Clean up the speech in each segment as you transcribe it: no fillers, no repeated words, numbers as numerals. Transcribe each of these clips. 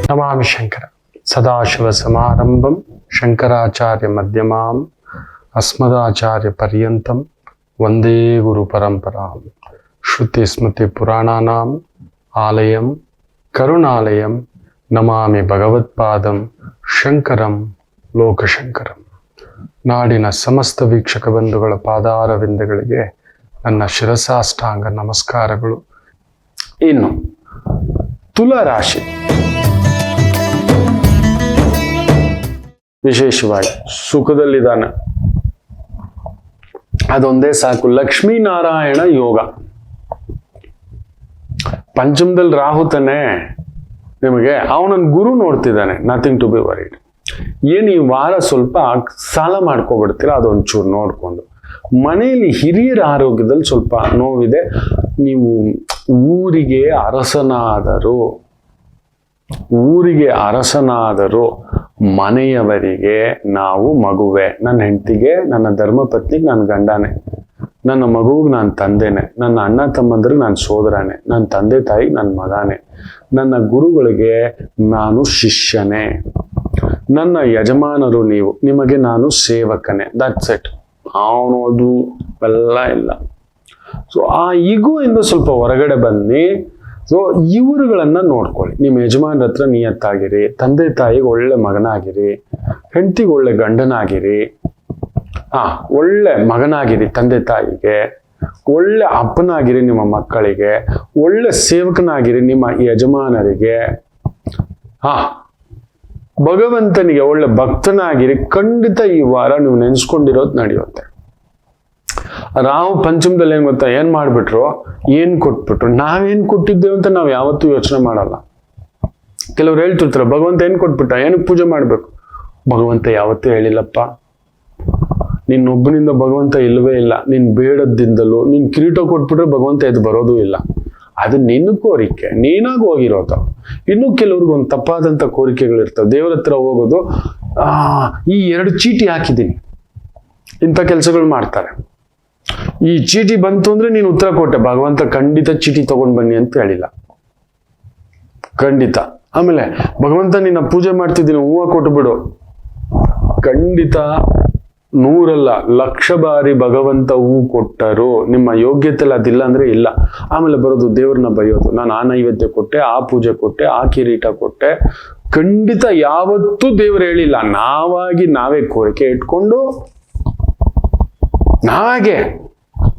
ನಮಾಮಿ ಶಂಕರ ಸದಾಶಿವ ಸಮಾರಂಭಂ ಶಂಕರಾಚಾರ್ಯ ಮಧ್ಯಮಾಂ ಅಸ್ಮದಾಚಾರ್ಯ ಪರ್ಯಂತಂ ವಂದೇ ಗುರು ಪರಂಪರಾಂ ಶ್ರುತಿ ಸ್ಮೃತಿ ಪುರಾಣಾನಾಂ ಆಲಯಂ ಕರುಣಾಲಯಂ ನಮಾಮಿ ಭಗವತ್ಪಾದಂ ಶಂಕರಂ ಲೋಕಶಂಕರಂ. ನಾಡಿನ ಸಮಸ್ತ ವೀಕ್ಷಕ ಬಂಧುಗಳ ಪಾದಾರವಿಂದಗಳಿಗೆ ನನ್ನ ಶಿರಸಾಷ್ಟಾಂಗ ನಮಸ್ಕಾರಗಳು. ಇನ್ನು ತುಲಾ ರಾಶಿ ವಿಶೇಷವಾಗಿ ಸುಖದಲ್ಲಿದ್ದಾನೆ, ಅದೊಂದೇ ಸಾಕು. ಲಕ್ಷ್ಮೀನಾರಾಯಣ ಯೋಗ. ಪಂಚಮದಲ್ಲಿ ರಾಹು ತಾನೆ ನಿಮಗೆ, ಅವನನ್ನ ಗುರು ನೋಡ್ತಿದ್ದಾನೆ. Nothing to be worried. ಏನು ಈ ವಾರ ಸ್ವಲ್ಪ ಸಾಲ ಮಾಡ್ಕೊಬಿಡ್ತೀರಾ, ಅದೊಂಚೂರು ನೋಡ್ಕೊಂಡು. ಮನೆಯಲ್ಲಿ ಹಿರಿಯರ ಆರೋಗ್ಯದಲ್ಲಿ ಸ್ವಲ್ಪ ನೋವಿದೆ. ನೀವು ಊರಿಗೆ ಅರಸನಾದರೂ ಮನೆಯವರಿಗೆ ನಾವು ಮಗುವೆ. ನನ್ನ ಹೆಂಡತಿಗೆ, ನನ್ನ ಧರ್ಮಪತ್ನಿಗೆ ನನ್ನ ಗಂಡನೇ, ನನ್ನ ಮಗುವಿಗೆ ನಾನು ತಂದೆನೆ, ನನ್ನ ಅಣ್ಣ ತಮ್ಮಂದ್ರಿಗೆ ನಾನು ಸೋದರನೇ, ನನ್ನ ತಂದೆ ತಾಯಿಗೆ ನನ್ನ ಮಗನೇ, ನನ್ನ ಗುರುಗಳಿಗೆ ನಾನು ಶಿಷ್ಯನೇ, ನನ್ನ ಯಜಮಾನರು ನೀವು, ನಿಮಗೆ ನಾನು ಸೇವಕನೇ. That's it. ಅವನೋದು ಎಲ್ಲ ಇಲ್ಲ. ಸೊ ಆ ಈಗೋ ಇಂದ ಸ್ವಲ್ಪ ಹೊರಗಡೆ ಬನ್ನಿ. ಸೊ ಇವರುಗಳನ್ನ ನೋಡ್ಕೊಳ್ಳಿ. ನಿಮ್ಮ ಯಜಮಾನ್ರ ಹತ್ರ ನಿಯತ್ತಾಗಿರಿ, ತಂದೆ ತಾಯಿಗೆ ಒಳ್ಳೆ ಮಗನಾಗಿರಿ, ಹೆಂಡತಿಗೆ ಒಳ್ಳೆ ಗಂಡನಾಗಿರಿ, ಒಳ್ಳೆ ಮಗನಾಗಿರಿ, ತಂದೆ ತಾಯಿಗೆ ಒಳ್ಳೆ ಅಪ್ಪನಾಗಿರಿ, ನಿಮ್ಮ ಮಕ್ಕಳಿಗೆ ಒಳ್ಳೆ ಸೇವಕನಾಗಿರಿ, ನಿಮ್ಮ ಯಜಮಾನರಿಗೆ ಭಗವಂತನಿಗೆ ಒಳ್ಳೆ ಭಕ್ತನಾಗಿರಿ. ಖಂಡಿತ ಈ ವಾರ ನೀವು ನೆನೆಸ್ಕೊಂಡಿರೋದು ನಡೆಯುತ್ತೆ. ರಾಹು ಪಂಚಮದಲ್ಲಿ ಏನ್ ಗೊತ್ತಾ, ಏನ್ ಮಾಡ್ಬಿಟ್ರು, ಏನ್ ಕೊಟ್ಬಿಟ್ರು, ನಾವೇನ್ ಕೊಟ್ಟಿದ್ದೇವೆ ಅಂತ ನಾವು ಯಾವತ್ತೂ ಯೋಚನೆ ಮಾಡಲ್ಲ. ಕೆಲವ್ರು ಹೇಳ್ತಿರ್ತಾರೆ, ಭಗವಂತ ಏನ್ ಕೊಟ್ಬಿಟ್ಟ, ಏನಕ್ಕೆ ಪೂಜೆ ಮಾಡ್ಬೇಕು. ಭಗವಂತ ಯಾವತ್ತೂ ಹೇಳಿಲ್ಲಪ್ಪ. ನಿನ್ನೊಬ್ಬನಿಂದ ಭಗವಂತ ಇಲ್ಲವೇ ಇಲ್ಲ. ನೀನ್ ಬೇಡದಿಂದಲೂ ನೀನ್ ಕಿರೀಟ ಕೊಟ್ಬಿಟ್ರೆ ಭಗವಂತ ಎದ್ದು ಬರೋದು ಇಲ್ಲ. ಅದು ನಿನ್ನ ಕೋರಿಕೆ, ನೀನಾಗಿ ಹೋಗಿರೋದು. ಇನ್ನು ಕೆಲವ್ರಿಗೆ ಒಂದು ತಪ್ಪಾದಂತ ಕೋರಿಕೆಗಳಿರ್ತವೆ. ದೇವರ ಹತ್ರ ಹೋಗೋದು, ಈ 2 ಚೀಟಿ ಹಾಕಿದ್ದೀನಿ, ಇಂಥ ಕೆಲಸಗಳು ಮಾಡ್ತಾರೆ. ಈ ಚೀಟಿ ಬಂತು ಅಂದ್ರೆ ನೀನು ಉತ್ತರ ಕೊಟ್ಟೆ, ಭಗವಂತ ಖಂಡಿತ ಚೀಟಿ ತಗೊಂಡ್ ಬನ್ನಿ ಅಂತ ಹೇಳಿಲ್ಲ, ಖಂಡಿತ. ಆಮೇಲೆ ಭಗವಂತ ನಿನ್ನ ಪೂಜೆ ಮಾಡ್ತಿದ್ದೀನಿ, ಹೂವು ಕೊಟ್ಟು ಬಿಡು. ಖಂಡಿತ 100 ಅಲ್ಲ 1,00,000 ಬಾರಿ ಭಗವಂತ ಹೂ ಕೊಟ್ಟರು. ನಿಮ್ಮ ಯೋಗ್ಯತೆಲ್ಲ ಅದಿಲ್ಲ ಅಂದ್ರೆ ಇಲ್ಲ. ಆಮೇಲೆ ಬರೋದು ದೇವ್ರನ್ನ ಬೈಯೋದು, ನಾನು ಆ ನೈವೇದ್ಯ ಕೊಟ್ಟೆ, ಆ ಪೂಜೆ ಕೊಟ್ಟೆ, ಆ ಕಿರೀಟ ಕೊಟ್ಟೆ. ಖಂಡಿತ ಯಾವತ್ತೂ ದೇವ್ರು ಹೇಳಿಲ್ಲ. ನಾವೇ ಕೋರಿಕೆ ಇಟ್ಕೊಂಡು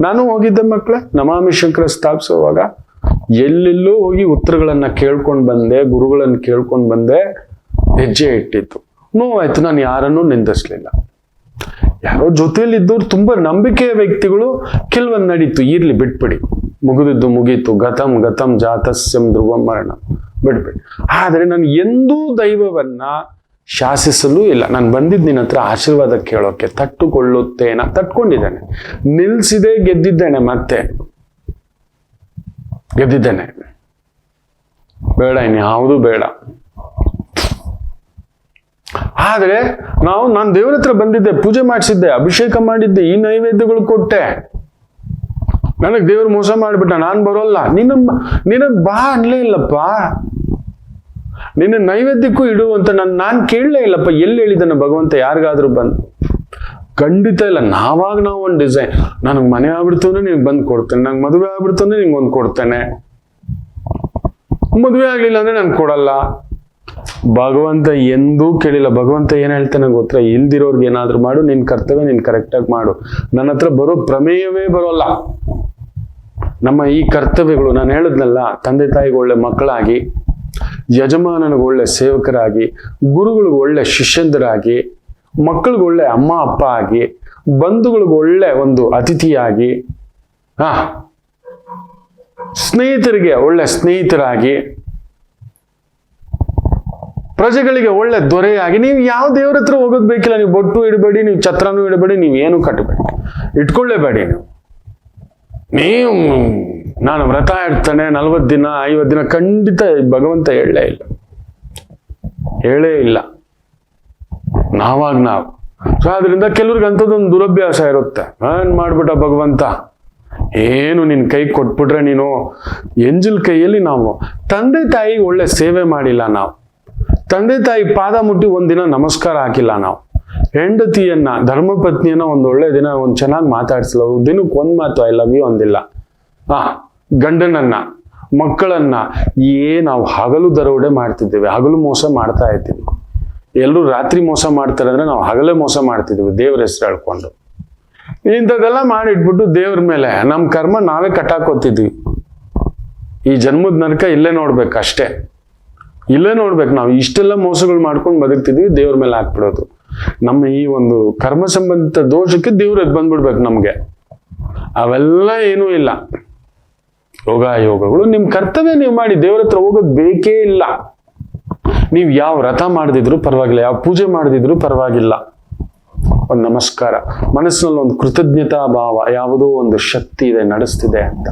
ನಾನು ಹೋಗಿದ್ದೆ ಮಕ್ಕಳೇ, ನಮಾಮಿ ಶಂಕರ ಸ್ಥಾಪಿಸುವಾಗ ಎಲ್ಲೆಲ್ಲೋ ಹೋಗಿ ಉತ್ತರಗಳನ್ನ ಕೇಳ್ಕೊಂಡು ಬಂದೆ, ಗುರುಗಳನ್ನ ಕೇಳ್ಕೊಂಡು ಬಂದೆ. ಹೆಜ್ಜೆ ಇಟ್ಟಿತ್ತು, ನೋವಾಯ್ತು. ನಾನು ಯಾರನ್ನೂ ನಿಂದಿಸ್ಲಿಲ್ಲ. ಯಾರೋ ಜೊತೆಯಲ್ಲಿ ಇದ್ದವ್ರು ತುಂಬಾ ನಂಬಿಕೆಯ ವ್ಯಕ್ತಿಗಳು, ಕೆಲವೊಂದು ನಡೀತು, ಇರ್ಲಿ ಬಿಟ್ಬಿಡಿ, ಮುಗಿದಿದ್ದು ಮುಗೀತು. ಗತಂ ಜಾತಸ್ಯಂ ಧ್ರುವಂ ಮರಣ, ಬಿಟ್ಬಿಡಿ. ಆದ್ರೆ ನಾನು ಎಂದೂ ದೈವವನ್ನ ಶಾಸಿಸಲು ಇಲ್ಲ. ನಾನು ಬಂದಿದ್ದು ನಿನ್ನ ಹತ್ರ ಆಶೀರ್ವಾದ ಕೇಳೋಕೆ, ತಟ್ಟುಕೊಳ್ಳುತ್ತೇನ, ತಟ್ಕೊಂಡಿದ್ದೇನೆ, ನಿಲ್ಸಿದೆ, ಗೆದ್ದಿದ್ದೇನೆ, ಮತ್ತೆ ಗೆದ್ದಿದ್ದೇನೆ. ಬೇಡ, ಇನ್ಯಾವುದೂ ಬೇಡ. ಆದ್ರೆ ನಾನು ದೇವರ ಹತ್ರ ಬಂದಿದ್ದೆ, ಪೂಜೆ ಮಾಡಿಸಿದ್ದೆ, ಅಭಿಷೇಕ ಮಾಡಿದ್ದೆ, ಈ ನೈವೇದ್ಯಗಳು ಕೊಟ್ಟೆ. ನನಗ್ ದೇವ್ರು ಮೋಸ ಮಾಡ್ಬಿಟ್ಟ, ನಾನ್ ಬರೋಲ್ಲ. ನಿನ್ನ ಬಾ ಅನ್ಲೇ ಇಲ್ಲಪ್ಪ. ನಿನ್ನ ನೈವೇದ್ಯಕ್ಕೂ ಇಡು ಅಂತ ನಾನ್ ಕೇಳಲೇ ಇಲ್ಲಪ್ಪ. ಎಲ್ಲಿ ಹೇಳಿದ್ದಾನೆ ಭಗವಂತ ಯಾರಿಗಾದ್ರೂ ಬಂದು? ಖಂಡಿತ ಇಲ್ಲ. ನಾವು ಒಂದು ಡಿಸೈನ್, ನನಗ್ ಮನೆ ಆಗ್ಬಿಡ್ತು ಅಂದ್ರೆ ನಿನ್ಗೆ ಬಂದು ಕೊಡ್ತೇನೆ, ನಂಗೆ ಮದುವೆ ಆಗ್ಬಿಡ್ತು ಅಂದ್ರೆ ನಿಂಗೆ ಒಂದು ಕೊಡ್ತೇನೆ, ಮದುವೆ ಆಗ್ಲಿಲ್ಲ ಅಂದ್ರೆ ನಾನು ಕೊಡಲ್ಲ. ಭಗವಂತ ಎಂದೂ ಕೇಳಿಲ್ಲ. ಭಗವಂತ ಏನ್ ಹೇಳ್ತಾನೆ ಗೊತ್ತಾ, ಇಲ್ದಿರೋರ್ಗೆ ಏನಾದ್ರು ಮಾಡು, ನಿನ್ ಕರ್ತವ್ಯ ನೀನ್ ಕರೆಕ್ಟಾಗಿ ಮಾಡು. ನನ್ನ ಹತ್ರ ಬರೋ ಪ್ರಮೇಯವೇ ಬರೋಲ್ಲ. ನಮ್ಮ ಈ ಕರ್ತವ್ಯಗಳು, ನಾನು ಹೇಳಿದ್ನಲ್ಲ, ತಂದೆ ತಾಯಿಗೆ ಒಳ್ಳೆ ಮಕ್ಕಳಾಗಿ, ಯಜಮಾನನಿಗೆ ಒಳ್ಳೆ ಸೇವಕರಾಗಿ, ಗುರುಗಳಿಗೆ ಒಳ್ಳೆ ಶಿಷ್ಯಂದರಾಗಿ, ಮಕ್ಕಳಿಗೆ ಒಳ್ಳೆ ಅಮ್ಮ ಅಪ್ಪ ಆಗಿ, ಬಂಧುಗಳಿಗೆ ಒಳ್ಳೆ ಒಂದು ಅತಿಥಿಯಾಗಿ, ಸ್ನೇಹಿತರಿಗೆ ಒಳ್ಳೆ ಸ್ನೇಹಿತರಾಗಿ, ಪ್ರಜೆಗಳಿಗೆ ಒಳ್ಳೆ ದೊರೆಯಾಗಿ. ನೀವು ಯಾವ ದೇವ್ರ ಹತ್ರ ಹೋಗೋದ್ ಬೇಕಿಲ್ಲ. ನೀವು ಬೊಟ್ಟು ಇಡಬೇಡಿ, ನೀವು ಛತ್ರನೂ ಇಡಬೇಡಿ, ನೀವೇನು ಕಟ್ಟಬೇಡಿ, ಇಟ್ಕೊಳ್ಳೇಬೇಡಿ. ನೀವು ನಾನು ವ್ರತ ಇಡ್ತಾನೆ 40 ದಿನ 50 ದಿನ, ಖಂಡಿತ ಭಗವಂತ ಹೇಳೇ ಇಲ್ಲ. ನಾವು ಸೊ ಆದ್ರಿಂದ ಕೆಲವ್ರಿಗೆ ಅಂಥದ್ದೊಂದು ದುರಭ್ಯಾಸ ಇರುತ್ತೆ. ಏನ್ ಮಾಡ್ಬಿಟ್ಟ ಭಗವಂತ, ಏನು ನಿನ್ ಕೈ ಕೊಟ್ಬಿಟ್ರೆ ನೀನು ಎಂಜಲ್ ಕೈಯಲ್ಲಿ ನಾವು ತಂದೆ ತಾಯಿಗೆ ಒಳ್ಳೆ ಸೇವೆ ಮಾಡಿಲ್ಲ ನಾವು. ತಂದೆ ತಾಯಿ ಪಾದ ಮುಟ್ಟಿ ಒಂದಿನ ನಮಸ್ಕಾರ ಹಾಕಿಲ್ಲ ನಾವು. ಹೆಂಡತಿಯನ್ನ, ಧರ್ಮಪತ್ನಿಯನ್ನ ಒಳ್ಳೆ ದಿನ ಚೆನ್ನಾಗಿ ಮಾತಾಡ್ಸಲ್ಲ, ದಿನಕ್ಕೆ ಒಂದ್ ಮಾತು ಐ ಲವ್ ಯು ಅಂದಿಲ್ಲ. ಗಂಡನನ್ನ, ಮಕ್ಕಳನ್ನ ನಾವು ಹಗಲು ದರೋಡೆ ಮಾಡ್ತಿದ್ದೇವೆ, ಹಗಲು ಮೋಸ ಮಾಡ್ತಾ ಇದ್ದೀವಿ. ಎಲ್ಲರೂ ರಾತ್ರಿ ಮೋಸ ಮಾಡ್ತಾರೆ ಅಂದ್ರೆ ನಾವು ಹಗಲೇ ಮೋಸ ಮಾಡ್ತಿದ್ದೀವಿ ದೇವ್ರ ಹೆಸರು ಹೇಳ್ಕೊಂಡು. ಇಂಥದ್ದೆಲ್ಲ ಮಾಡಿಟ್ಬಿಟ್ಟು ದೇವ್ರ ಮೇಲೆ ನಮ್ಮ ಕರ್ಮ ನಾವೇ ಕಟ್ಟಾಕೋತಿದ್ವಿ. ಈ ಜನ್ಮದ ನರಕ ಇಲ್ಲೇ ನೋಡ್ಬೇಕು ಅಷ್ಟೇ, ಇಲ್ಲೇ ನೋಡ್ಬೇಕು. ನಾವು ಇಷ್ಟೆಲ್ಲ ಮೋಸಗಳು ಮಾಡ್ಕೊಂಡು ಬದುಕ್ತಿದ್ವಿ, ದೇವ್ರ ಮೇಲೆ ಹಾಕ್ಬಿಡೋದು. ನಮ್ಮ ಈ ಒಂದು ಕರ್ಮ ಸಂಬಂಧಿತ ದೋಷಕ್ಕೆ ದೇವ್ರ ಎದ್ದು ಬಂದ್ಬಿಡ್ಬೇಕು ನಮ್ಗೆ. ಅವೆಲ್ಲ ಏನೂ ಇಲ್ಲ. ಯೋಗಗಳು ನಿಮ್ ಕರ್ತವ್ಯ ನೀವು ಮಾಡಿ, ದೇವ್ರ ಹತ್ರ ಹೋಗೋದು ಬೇಕೇ ಇಲ್ಲ. ನೀವು ಯಾವ ವ್ರತ ಮಾಡದಿದ್ರು ಪರವಾಗಿಲ್ಲ, ಯಾವ ಪೂಜೆ ಮಾಡದಿದ್ರು ಪರವಾಗಿಲ್ಲ, ಒಂದು ನಮಸ್ಕಾರ, ಮನಸ್ಸಿನಲ್ಲಿ ಒಂದು ಕೃತಜ್ಞತಾ ಭಾವ, ಯಾವುದೋ ಒಂದು ಶಕ್ತಿ ಇದೆ ನಡೆಸ್ತಿದೆ ಅಂತ.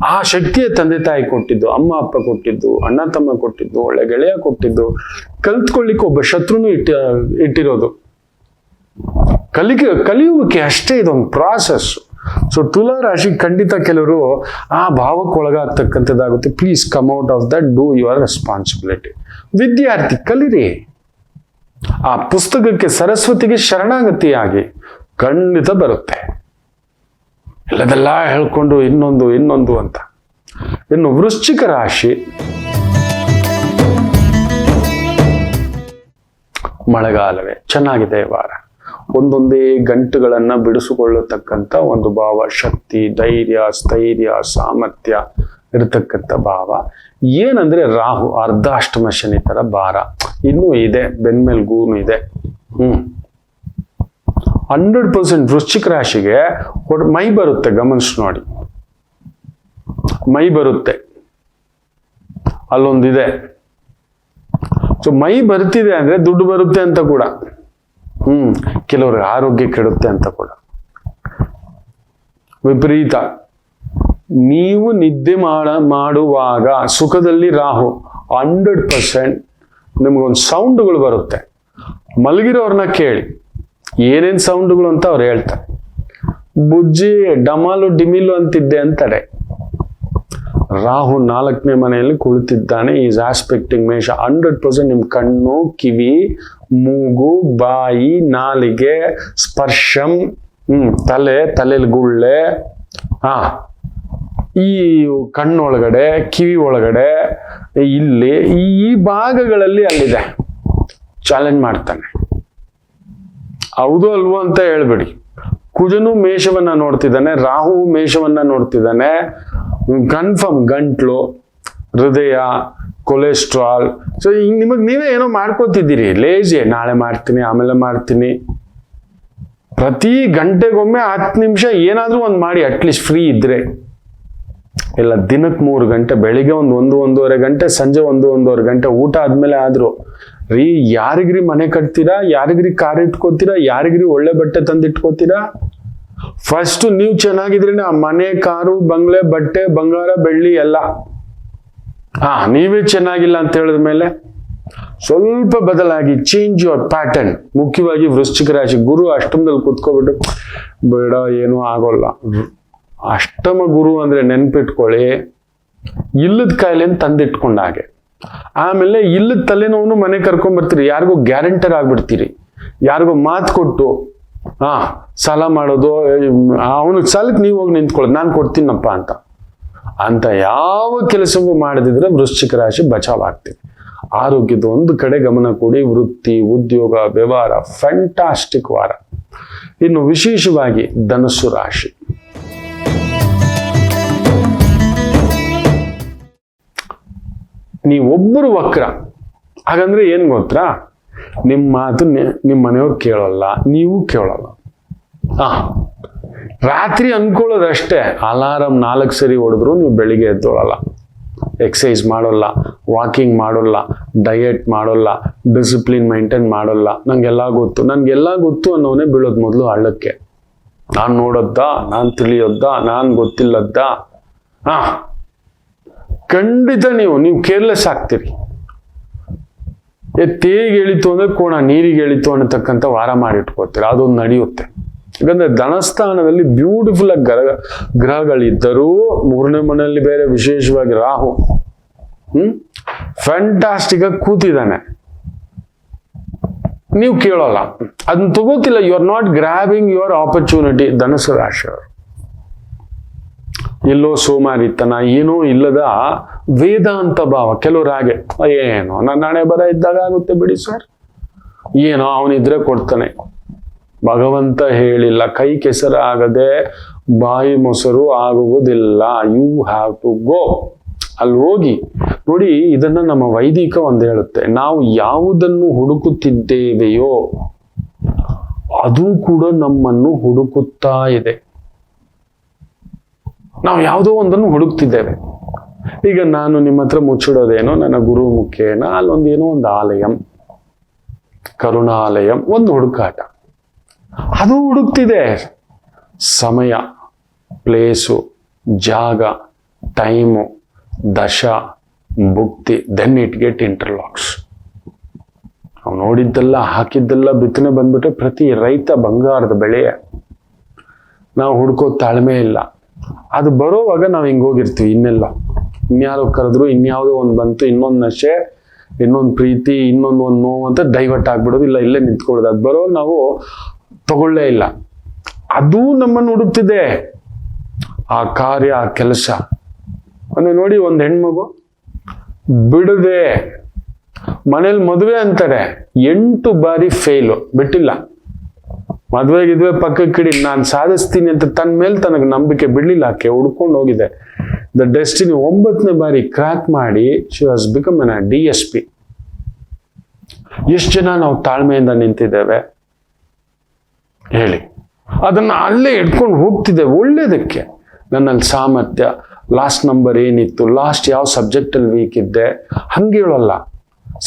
ಆ ಶಕ್ತಿಯ ತಂದೆ ತಾಯಿ ಕೊಟ್ಟಿದ್ದು, ಅಮ್ಮ ಅಪ್ಪ ಕೊಟ್ಟಿದ್ದು, ಅಣ್ಣ ತಮ್ಮ ಕೊಟ್ಟಿದ್ದು, ಒಳ್ಳೆ ಗೆಳೆಯ ಕೊಟ್ಟಿದ್ದು, ಕಲ್ತ್ಕೊಳ್ಳಿಕ್ಕೆ ಒಬ್ಬ ಶತ್ರುನು ಇಟ್ಟಿರೋದು. ಕಲಿಯುವಿಕೆ ಅಷ್ಟೇ, ಇದೊಂದು ಪ್ರಾಸೆಸ್. ಸೊ ತುಲಾ ರಾಶಿ ಖಂಡಿತ ಕೆಲವರು ಆ ಭಾವಕ್ಕೆ ಒಳಗಾಗ್ತಕ್ಕಂಥದ್ದಾಗುತ್ತೆ. Please come out of that, do your responsibility. ವಿದ್ಯಾರ್ಥಿ ಕಲಿರಿ, ಆ ಪುಸ್ತಕಕ್ಕೆ ಸರಸ್ವತಿಗೆ ಶರಣಾಗತಿಯಾಗಿ ಖಂಡಿತ ಬರುತ್ತೆ. ಎಲ್ಲದೆಲ್ಲ ಹೇಳ್ಕೊಂಡು ಇನ್ನೊಂದು ಅಂತ. ಇನ್ನು ವೃಶ್ಚಿಕ ರಾಶಿ, ಮಳೆಗಾಲವೇ ಚೆನ್ನಾಗಿದೆ ವಾರ. ಒಂದೊಂದೇ ಗಂಟುಗಳನ್ನ ಬಿಡಿಸಿಕೊಳ್ಳತಕ್ಕಂಥ ಒಂದು ಭಾವ, ಶಕ್ತಿ, ಧೈರ್ಯ, ಸ್ಥೈರ್ಯ, ಸಾಮರ್ಥ್ಯ ಇರತಕ್ಕಂಥ ಭಾವ. ಏನಂದ್ರೆ ರಾಹು ಅರ್ಧಾಷ್ಟಮ ಶನಿ ತರ ಭಾರ ಇನ್ನೂ ಇದೆ, ಬೆನ್ಮೇಲ್ ಗೂನು ಇದೆ. 100% ವೃಶ್ಚಿಕ ರಾಶಿಗೆ ಮೈ ಬರುತ್ತೆ, ಗಮನಿಸಿ ನೋಡಿ, ಮೈ ಬರುತ್ತೆ, ಅಲ್ಲೊಂದಿದೆ. ಸೊ ಮೈ ಬರ್ತಿದೆ ಅಂದ್ರೆ ದುಡ್ಡು ಬರುತ್ತೆ ಅಂತ ಕೂಡ, ಕೆಲವ್ರಿಗೆ ಆರೋಗ್ಯ ಕೆಡುತ್ತೆ ಅಂತ ಕೂಡ. ವಿಪರೀತ. ನೀವು ನಿದ್ದೆ ಮಾಡುವಾಗ ಸುಖದಲ್ಲಿ ರಾಹು 100% ನಿಮ್ಗೊಂದು ಸೌಂಡ್ಗಳು ಬರುತ್ತೆ. ಮಲಗಿರೋರ್ನ ಕೇಳಿ ಏನೇನ್ ಸೌಂಡ್ಗಳು ಅಂತ ಅವ್ರು ಹೇಳ್ತಾರೆ. ಬುಜ್ಜಿ ಡಮಾಲು ಡಿಮಿಲು ಅಂತಿದ್ದೆ ಅಂತಾರೆ. ರಾಹು 4ನೇ ಮನೆಯಲ್ಲಿ ಕುಳಿತಿದ್ದಾನೆ. ಈಸ್ ಆಸ್ಪೆಕ್ಟಿಂಗ್ ಮೇಷ. 100% ನಿಮ್ ಕಣ್ಣು, ಕಿವಿ, ಮೂಗು, ಬಾಯಿ, ನಾಲಿಗೆ, ಸ್ಪರ್ಶಂ, ತಲೆಯಲ್ಲಿ ಗುಳ್ಳೆ, ಈ ಕಣ್ಣೊಳಗಡೆ, ಕಿವಿ ಒಳಗಡೆ, ಇಲ್ಲಿ ಈ ಭಾಗಗಳಲ್ಲಿ ಅಲ್ಲಿದೆ. ಚಾಲೆಂಜ್ ಮಾಡ್ತಾನೆ. ಹೌದು ಅಲ್ವೋ ಅಂತ ಹೇಳ್ಬಿಡಿ. ಕುಜನು ಮೇಷವನ್ನ ನೋಡ್ತಿದ್ದಾನೆ, ರಾಹು ಮೇಷವನ್ನ ನೋಡ್ತಿದ್ದಾನೆ. ಕನ್ಫರ್ಮ್ ಗಂಟ್ಲು, ಹೃದಯ, ಕೊಲೆಸ್ಟ್ರಾಲ್. ಸೊ ಈಗ ನಿಮಗ್ ನೀವೇ ಏನೋ ಮಾಡ್ಕೋತಿದ್ದೀರಿ, ಲೇಜಿ. ನಾಳೆ ಮಾಡ್ತೀನಿ, ಆಮೇಲೆ ಮಾಡ್ತೀನಿ. ಪ್ರತಿ ಗಂಟೆಗೊಮ್ಮೆ 10 ನಿಮಿಷ ಏನಾದ್ರೂ ಒಂದು ಮಾಡಿ, ಅಟ್ಲೀಸ್ಟ್ ಫ್ರೀ ಇದ್ರೆ. ಇಲ್ಲ ದಿನಕ್ಕೆ 3 ಗಂಟೆ, ಬೆಳಿಗ್ಗೆ ಒಂದೂವರೆ ಗಂಟೆ, ಸಂಜೆ 1-1.5 ಗಂಟೆ, ಊಟ ಆದ್ಮೇಲೆ ಆದ್ರೂ. ಯಾರಿಗ್ರಿ ಮನೆ ಕಟ್ತೀರಾ, ಯಾರಿಗ್ರಿ ಕಾರ್ ಇಟ್ಕೋತೀರಾ, ಯಾರಿಗ್ರಿ ಒಳ್ಳೆ ಬಟ್ಟೆ ತಂದಿಟ್ಕೋತೀರಾ? ಫಸ್ಟ್ ನೀವು ಚೆನ್ನಾಗಿದ್ರೇನೆ ಆ ಮನೆ, ಕಾರು, ಬಂಗ್ಲೆ, ಬಟ್ಟೆ, ಬಂಗಾರ, ಬೆಳ್ಳಿ ಎಲ್ಲ. ನೀವೇ ಚೆನ್ನಾಗಿಲ್ಲ ಅಂತ ಹೇಳಿದ್ಮೇಲೆ ಸ್ವಲ್ಪ ಬದಲಾಗಿ, ಚೇಂಜ್ ಯುವರ್ ಪ್ಯಾಟರ್ನ್. ಮುಖ್ಯವಾಗಿ ವೃಶ್ಚಿಕ ರಾಶಿ, ಗುರು ಅಷ್ಟಮದಲ್ಲಿ ಕುತ್ಕೋಬಿಟ್ಟು ಬೇಡ ಏನೂ ಆಗೋಲ್ಲ. ಅಷ್ಟಮ ಗುರು ಅಂದ್ರೆ ನೆನ್ಪಿಟ್ಕೊಳ್ಳಿ, ಇಲ್ಲದ ಕಾಯಿಲೆನ ತಂದಿಟ್ಕೊಂಡ ಹಾಗೆ. ಆಮೇಲೆ ಇಲ್ಲದ ತಲೆನೋವನ್ನು ಮನೆ ಕರ್ಕೊಂಡ್ ಬರ್ತೀರಿ, ಯಾರಿಗೋ ಗ್ಯಾರಂಟರ್ ಆಗ್ಬಿಡ್ತೀರಿ. ಯಾರಿಗೋ ಮಾತು ಕೊಟ್ಟು ಸಾಲ ಮಾಡೋದು, ಅವನಿಗೆ ಸಾಲಕ್ಕೆ ನೀವು ಹೋಗಿ ನಿಂತ್ಕೊಳ್ಳೋದು, ನಾನು ಕೊಡ್ತೀನಪ್ಪ ಅಂತ ಯಾವ ಕೆಲಸವೂ ಮಾಡದಿದ್ರೆ ವೃಶ್ಚಿಕ ರಾಶಿ ಬಚಾವ್ ಆಗ್ತೀವಿ. ಆರೋಗ್ಯದ ಒಂದು ಕಡೆ ಗಮನ ಕೊಡಿ. ವೃತ್ತಿ, ಉದ್ಯೋಗ, ವ್ಯವಹಾರ ಫ್ಯಾಂಟಾಸ್ಟಿಕ್ ವಾರ. ಇನ್ನು ವಿಶೇಷವಾಗಿ ಧನಸ್ಸು ರಾಶಿ, ನೀವೊಬ್ಬರು ವಕ್ರ. ಹಾಗಂದ್ರೆ ಏನ್ ಗೊತ್ತಾ, ನಿಮ್ಮ ಮಾತು ನಿಮ್ಮ ಮನೆಯವ್ರು ಕೇಳೋಲ್ಲ, ನೀವು ಕೇಳೋಲ್ಲ. ರಾತ್ರಿ ಅನ್ಕೊಳ್ಳೋದಷ್ಟೇ. ಅಲಾರಂ 4 ಸರಿ ಹೊಡೆದ್ರು ನೀವು ಬೆಳಿಗ್ಗೆ ಎದ್ದೋಳಲ್ಲ. ಎಕ್ಸಸೈಸ್ ಮಾಡೋಲ್ಲ, ವಾಕಿಂಗ್ ಮಾಡೋಲ್ಲ, ಡಯಟ್ ಮಾಡೋಲ್ಲ, ಡಿಸಿಪ್ಲಿನ್ ಮೈಂಟೈನ್ ಮಾಡೋಲ್ಲ. ನಂಗೆಲ್ಲ ಗೊತ್ತು ಅನ್ನೋನೇ ಬೀಳೋದು ಮೊದಲು ಹಳ್ಳಕ್ಕೆ. ನಾನು ನೋಡೋದ್ದ, ನಾನು ತಿಳಿಯೋದ್ದ, ನಾನು ಗೊತ್ತಿಲ್ಲದ್ದ. ಖಂಡಿತ ನೀವು ಕೇರ್ಲೆಸ್ ಆಗ್ತೀರಿ. ತೇಗೆ ಎಳಿತು ಅಂದ್ರೆ ಕೋಣ ನೀರಿಗೆ ಎಳಿತು ಅನ್ನತಕ್ಕಂಥ ವಾರ ಮಾಡಿಟ್ಕೋತೀರ. ಅದೊಂದು ನಡೆಯುತ್ತೆ. ಯಾಕಂದ್ರೆ ಧನಸ್ಥಾನದಲ್ಲಿ ಬ್ಯೂಟಿಫುಲ್ ಆಗಿ ಗ್ರಹಗಳಿದ್ದರೂ 3ನೇ ಮನೆಯಲ್ಲಿ ಬೇರೆ ವಿಶೇಷವಾಗಿ ರಾಹು ಫ್ಯಾಂಟಾಸ್ಟಿಕ್ ಆಗಿ ಕೂತಿದ್ದಾನೆ, ನೀವು ಕೇಳೋಲ್ಲ, ಅದನ್ನ ತಗೋತಿಲ್ಲ. You are not grabbing your opportunity. ಧನುಸು ರಾಶಿಯವರು ಎಲ್ಲೋ ಸೋಮಾರಿತನ, ಏನೋ ಇಲ್ಲದ ವೇದಾಂತ ಭಾವ. ಕೆಲವ್ರು ಹಾಗೆ, ಏನೋ ನನ್ನ ಹಣೆ ಬರ ಇದ್ದಾಗ ಆಗುತ್ತೆ ಬಿಡಿ ಸರ್, ಏನೋ ಅವನಿದ್ರೆ ಕೊಡ್ತಾನೆ. ಭಗವಂತ ಹೇಳಿಲ್ಲ, ಕೈ ಕೆಸರಾಗದೆ ಬಾಯಿ ಮೊಸರು ಆಗುವುದಿಲ್ಲ. You have to go. ಅಲ್ಲಿ ಹೋಗಿ ನೋಡಿ. ಇದನ್ನ ನಮ್ಮ ವೈದಿಕ ಒಂದು ಹೇಳುತ್ತೆ, ನಾವು ಯಾವುದನ್ನು ಹುಡುಕುತ್ತಿದ್ದೇವೆಯೋ ಅದು ಕೂಡ ನಮ್ಮನ್ನು ಹುಡುಕುತ್ತಾ ಇದೆ. ನಾವು ಯಾವುದೋ ಒಂದನ್ನು ಹುಡುಕ್ತಿದ್ದೇವೆ. ಈಗ ನಾನು ನಿಮ್ಮ ಹತ್ರ ಮುಚ್ಚಿಡೋದೇನೋ ನನ್ನ ಗುರು ಮುಖೇನ ಅಲ್ಲೊಂದೇನೋ ಒಂದು ಆಲಯಂ, ಕರುಣಾಲಯಂ, ಒಂದು ಹುಡುಕಾಟ. ಅದು ಹುಡುಕ್ತಿದೆ. ಸಮಯ, ಪ್ಲೇಸು, ಜಾಗ, ಟೈಮು, ದಶ, ಭುಕ್ತಿ, ದೆನ್ ಇಟ್ ಗೆಟ್ ಇಂಟರ್ಲಾಕ್ಸ್. ನಾವು ನೋಡಿದ್ದೆಲ್ಲ ಹಾಕಿದ್ದೆಲ್ಲ ಬಿತ್ತನೆ ಬಂದ್ಬಿಟ್ರೆ ಪ್ರತಿ ರೈತ ಬಂಗಾರದ ಬೆಳೆಯ. ನಾವು ಹುಡುಕೋ ತಾಳ್ಮೆ ಇಲ್ಲ. ಅದು ಬರೋವಾಗ ನಾವು ಹಿಂಗೋಗಿರ್ತೀವಿ, ಇನ್ನೆಲ್ಲ ಇನ್ಯಾರೋ ಕರೆದ್ರು, ಇನ್ಯಾವುದೋ ಒಂದು ಬಂತು, ಇನ್ನೊಂದು ನಶೆ, ಇನ್ನೊಂದು ಪ್ರೀತಿ, ಇನ್ನೊಂದು ನೋವು ಅಂತ ಡೈವರ್ಟ್ ಆಗ್ಬಿಡೋದು, ಇಲ್ಲ ಇಲ್ಲೇ ನಿಂತ್ಕೊಳ್ಳೋದು. ಅದು ಬರೋ ನಾವು ತಗೊಳ್ಳೇ ಇಲ್ಲ. ಅದು ನಮ್ಮನ್ನು ಹುಡುಕ್ತಿದೆ, ಆ ಕಾರ್ಯ, ಆ ಕೆಲಸ. ಅಂದ್ರೆ ನೋಡಿ, ಒಂದು ಹೆಣ್ಮಗು ಬಿಡದೆ ಮನೇಲಿ ಮದುವೆ ಅಂತಾರೆ, 8 ಬಾರಿ ಫೇಲು, ಬಿಟ್ಟಿಲ್ಲ. ಮದ್ವೆಗಿದ್ವೆ ಪಕ್ಕಕ್ಕಿಡಿ, ನಾನು ಸಾಧಿಸ್ತೀನಿ ಅಂತ ತನ್ನ ಮೇಲೆ ತನಗೆ ನಂಬಿಕೆ ಬಿಡ್ಲಿಲ್ಲ. ಆಕೆ ಹುಡ್ಕೊಂಡು ಹೋಗಿದೆ. ದ ಡೆಸ್ಟಿನಿ 9ನೇ ಬಾರಿ ಕ್ರ್ಯಾಕ್ ಮಾಡಿ she was become an DSP. ಎಷ್ಟು ಜನ ನಾವು ತಾಳ್ಮೆಯಿಂದ ನಿಂತಿದ್ದೇವೆ ಹೇಳಿ? ಅದನ್ನ ಅಲ್ಲೇ ಇಟ್ಕೊಂಡು ಹೋಗ್ತಿದ್ದೆ ಒಳ್ಳೇದಕ್ಕೆ. ನನ್ನಲ್ಲಿ ಸಾಮರ್ಥ್ಯ, ಲಾಸ್ಟ್ ನಂಬರ್ ಏನಿತ್ತು, ಲಾಸ್ಟ್ ಯಾವ ಸಬ್ಜೆಕ್ಟಲ್ಲಿ ವೀಕ್ ಇದ್ದೆ, ಹಂಗೆ ಹೇಳೋಲ್ಲ.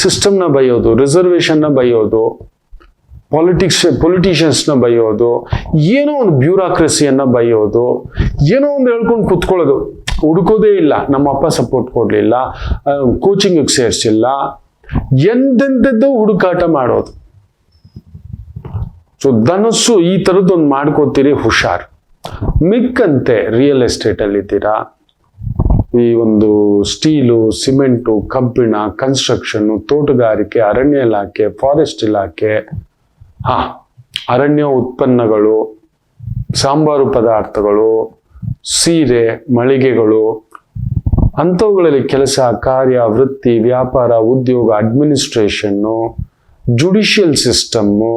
ಸಿಸ್ಟಮ್ನ ಬೈಯೋದು, ರಿಸರ್ವೇಷನ್ನ ಬೈಯೋದು, ಪೊಲಿಟಿಷಿಯನ್ಸ್ನ ಬೈಯೋದು, ಏನೋ ಒಂದು ಬ್ಯೂರಾಕ್ರಸಿಯನ್ನ ಬೈಯೋದು, ಏನೋ ಒಂದು ಹೇಳ್ಕೊಂಡು ಕುತ್ಕೊಳ್ಳೋದು. ಹುಡುಕೋದೇ ಇಲ್ಲ. ನಮ್ಮ ಅಪ್ಪ ಸಪೋರ್ಟ್ ಕೊಡ್ಲಿಲ್ಲ, ಕೋಚಿಂಗಿಗೆ ಸೇರಿಸಿಲ್ಲ, ಎಂತೆಂಥದ್ದು ಹುಡುಕಾಟ ಮಾಡೋದು. ಸೊ ಧನಸ್ಸು ಈ ಥರದ್ದೊಂದು ಮಾಡ್ಕೋತೀರಿ, ಹುಷಾರ್. ಮಿಕ್ಕಂತೆ ರಿಯಲ್ ಎಸ್ಟೇಟ್ ಅಲ್ಲಿ ಇದ್ದೀರಾ, ಈ ಒಂದು ಸ್ಟೀಲು, ಸಿಮೆಂಟು, ಕಬ್ಬಿಣ, ಕನ್ಸ್ಟ್ರಕ್ಷನ್, ತೋಟಗಾರಿಕೆ, ಅರಣ್ಯ ಇಲಾಖೆ, ಫಾರೆಸ್ಟ್ ಇಲಾಖೆ, ಅರಣ್ಯ ಉತ್ಪನ್ನಗಳು, ಸಾಂಬಾರು ಪದಾರ್ಥಗಳು, ಸೀರೆ, ಮಳಿಗೆಗಳು, ಅಂಥವುಗಳಲ್ಲಿ ಕೆಲಸ, ಕಾರ್ಯ, ವೃತ್ತಿ, ವ್ಯಾಪಾರ, ಉದ್ಯೋಗ, administration, judicial system.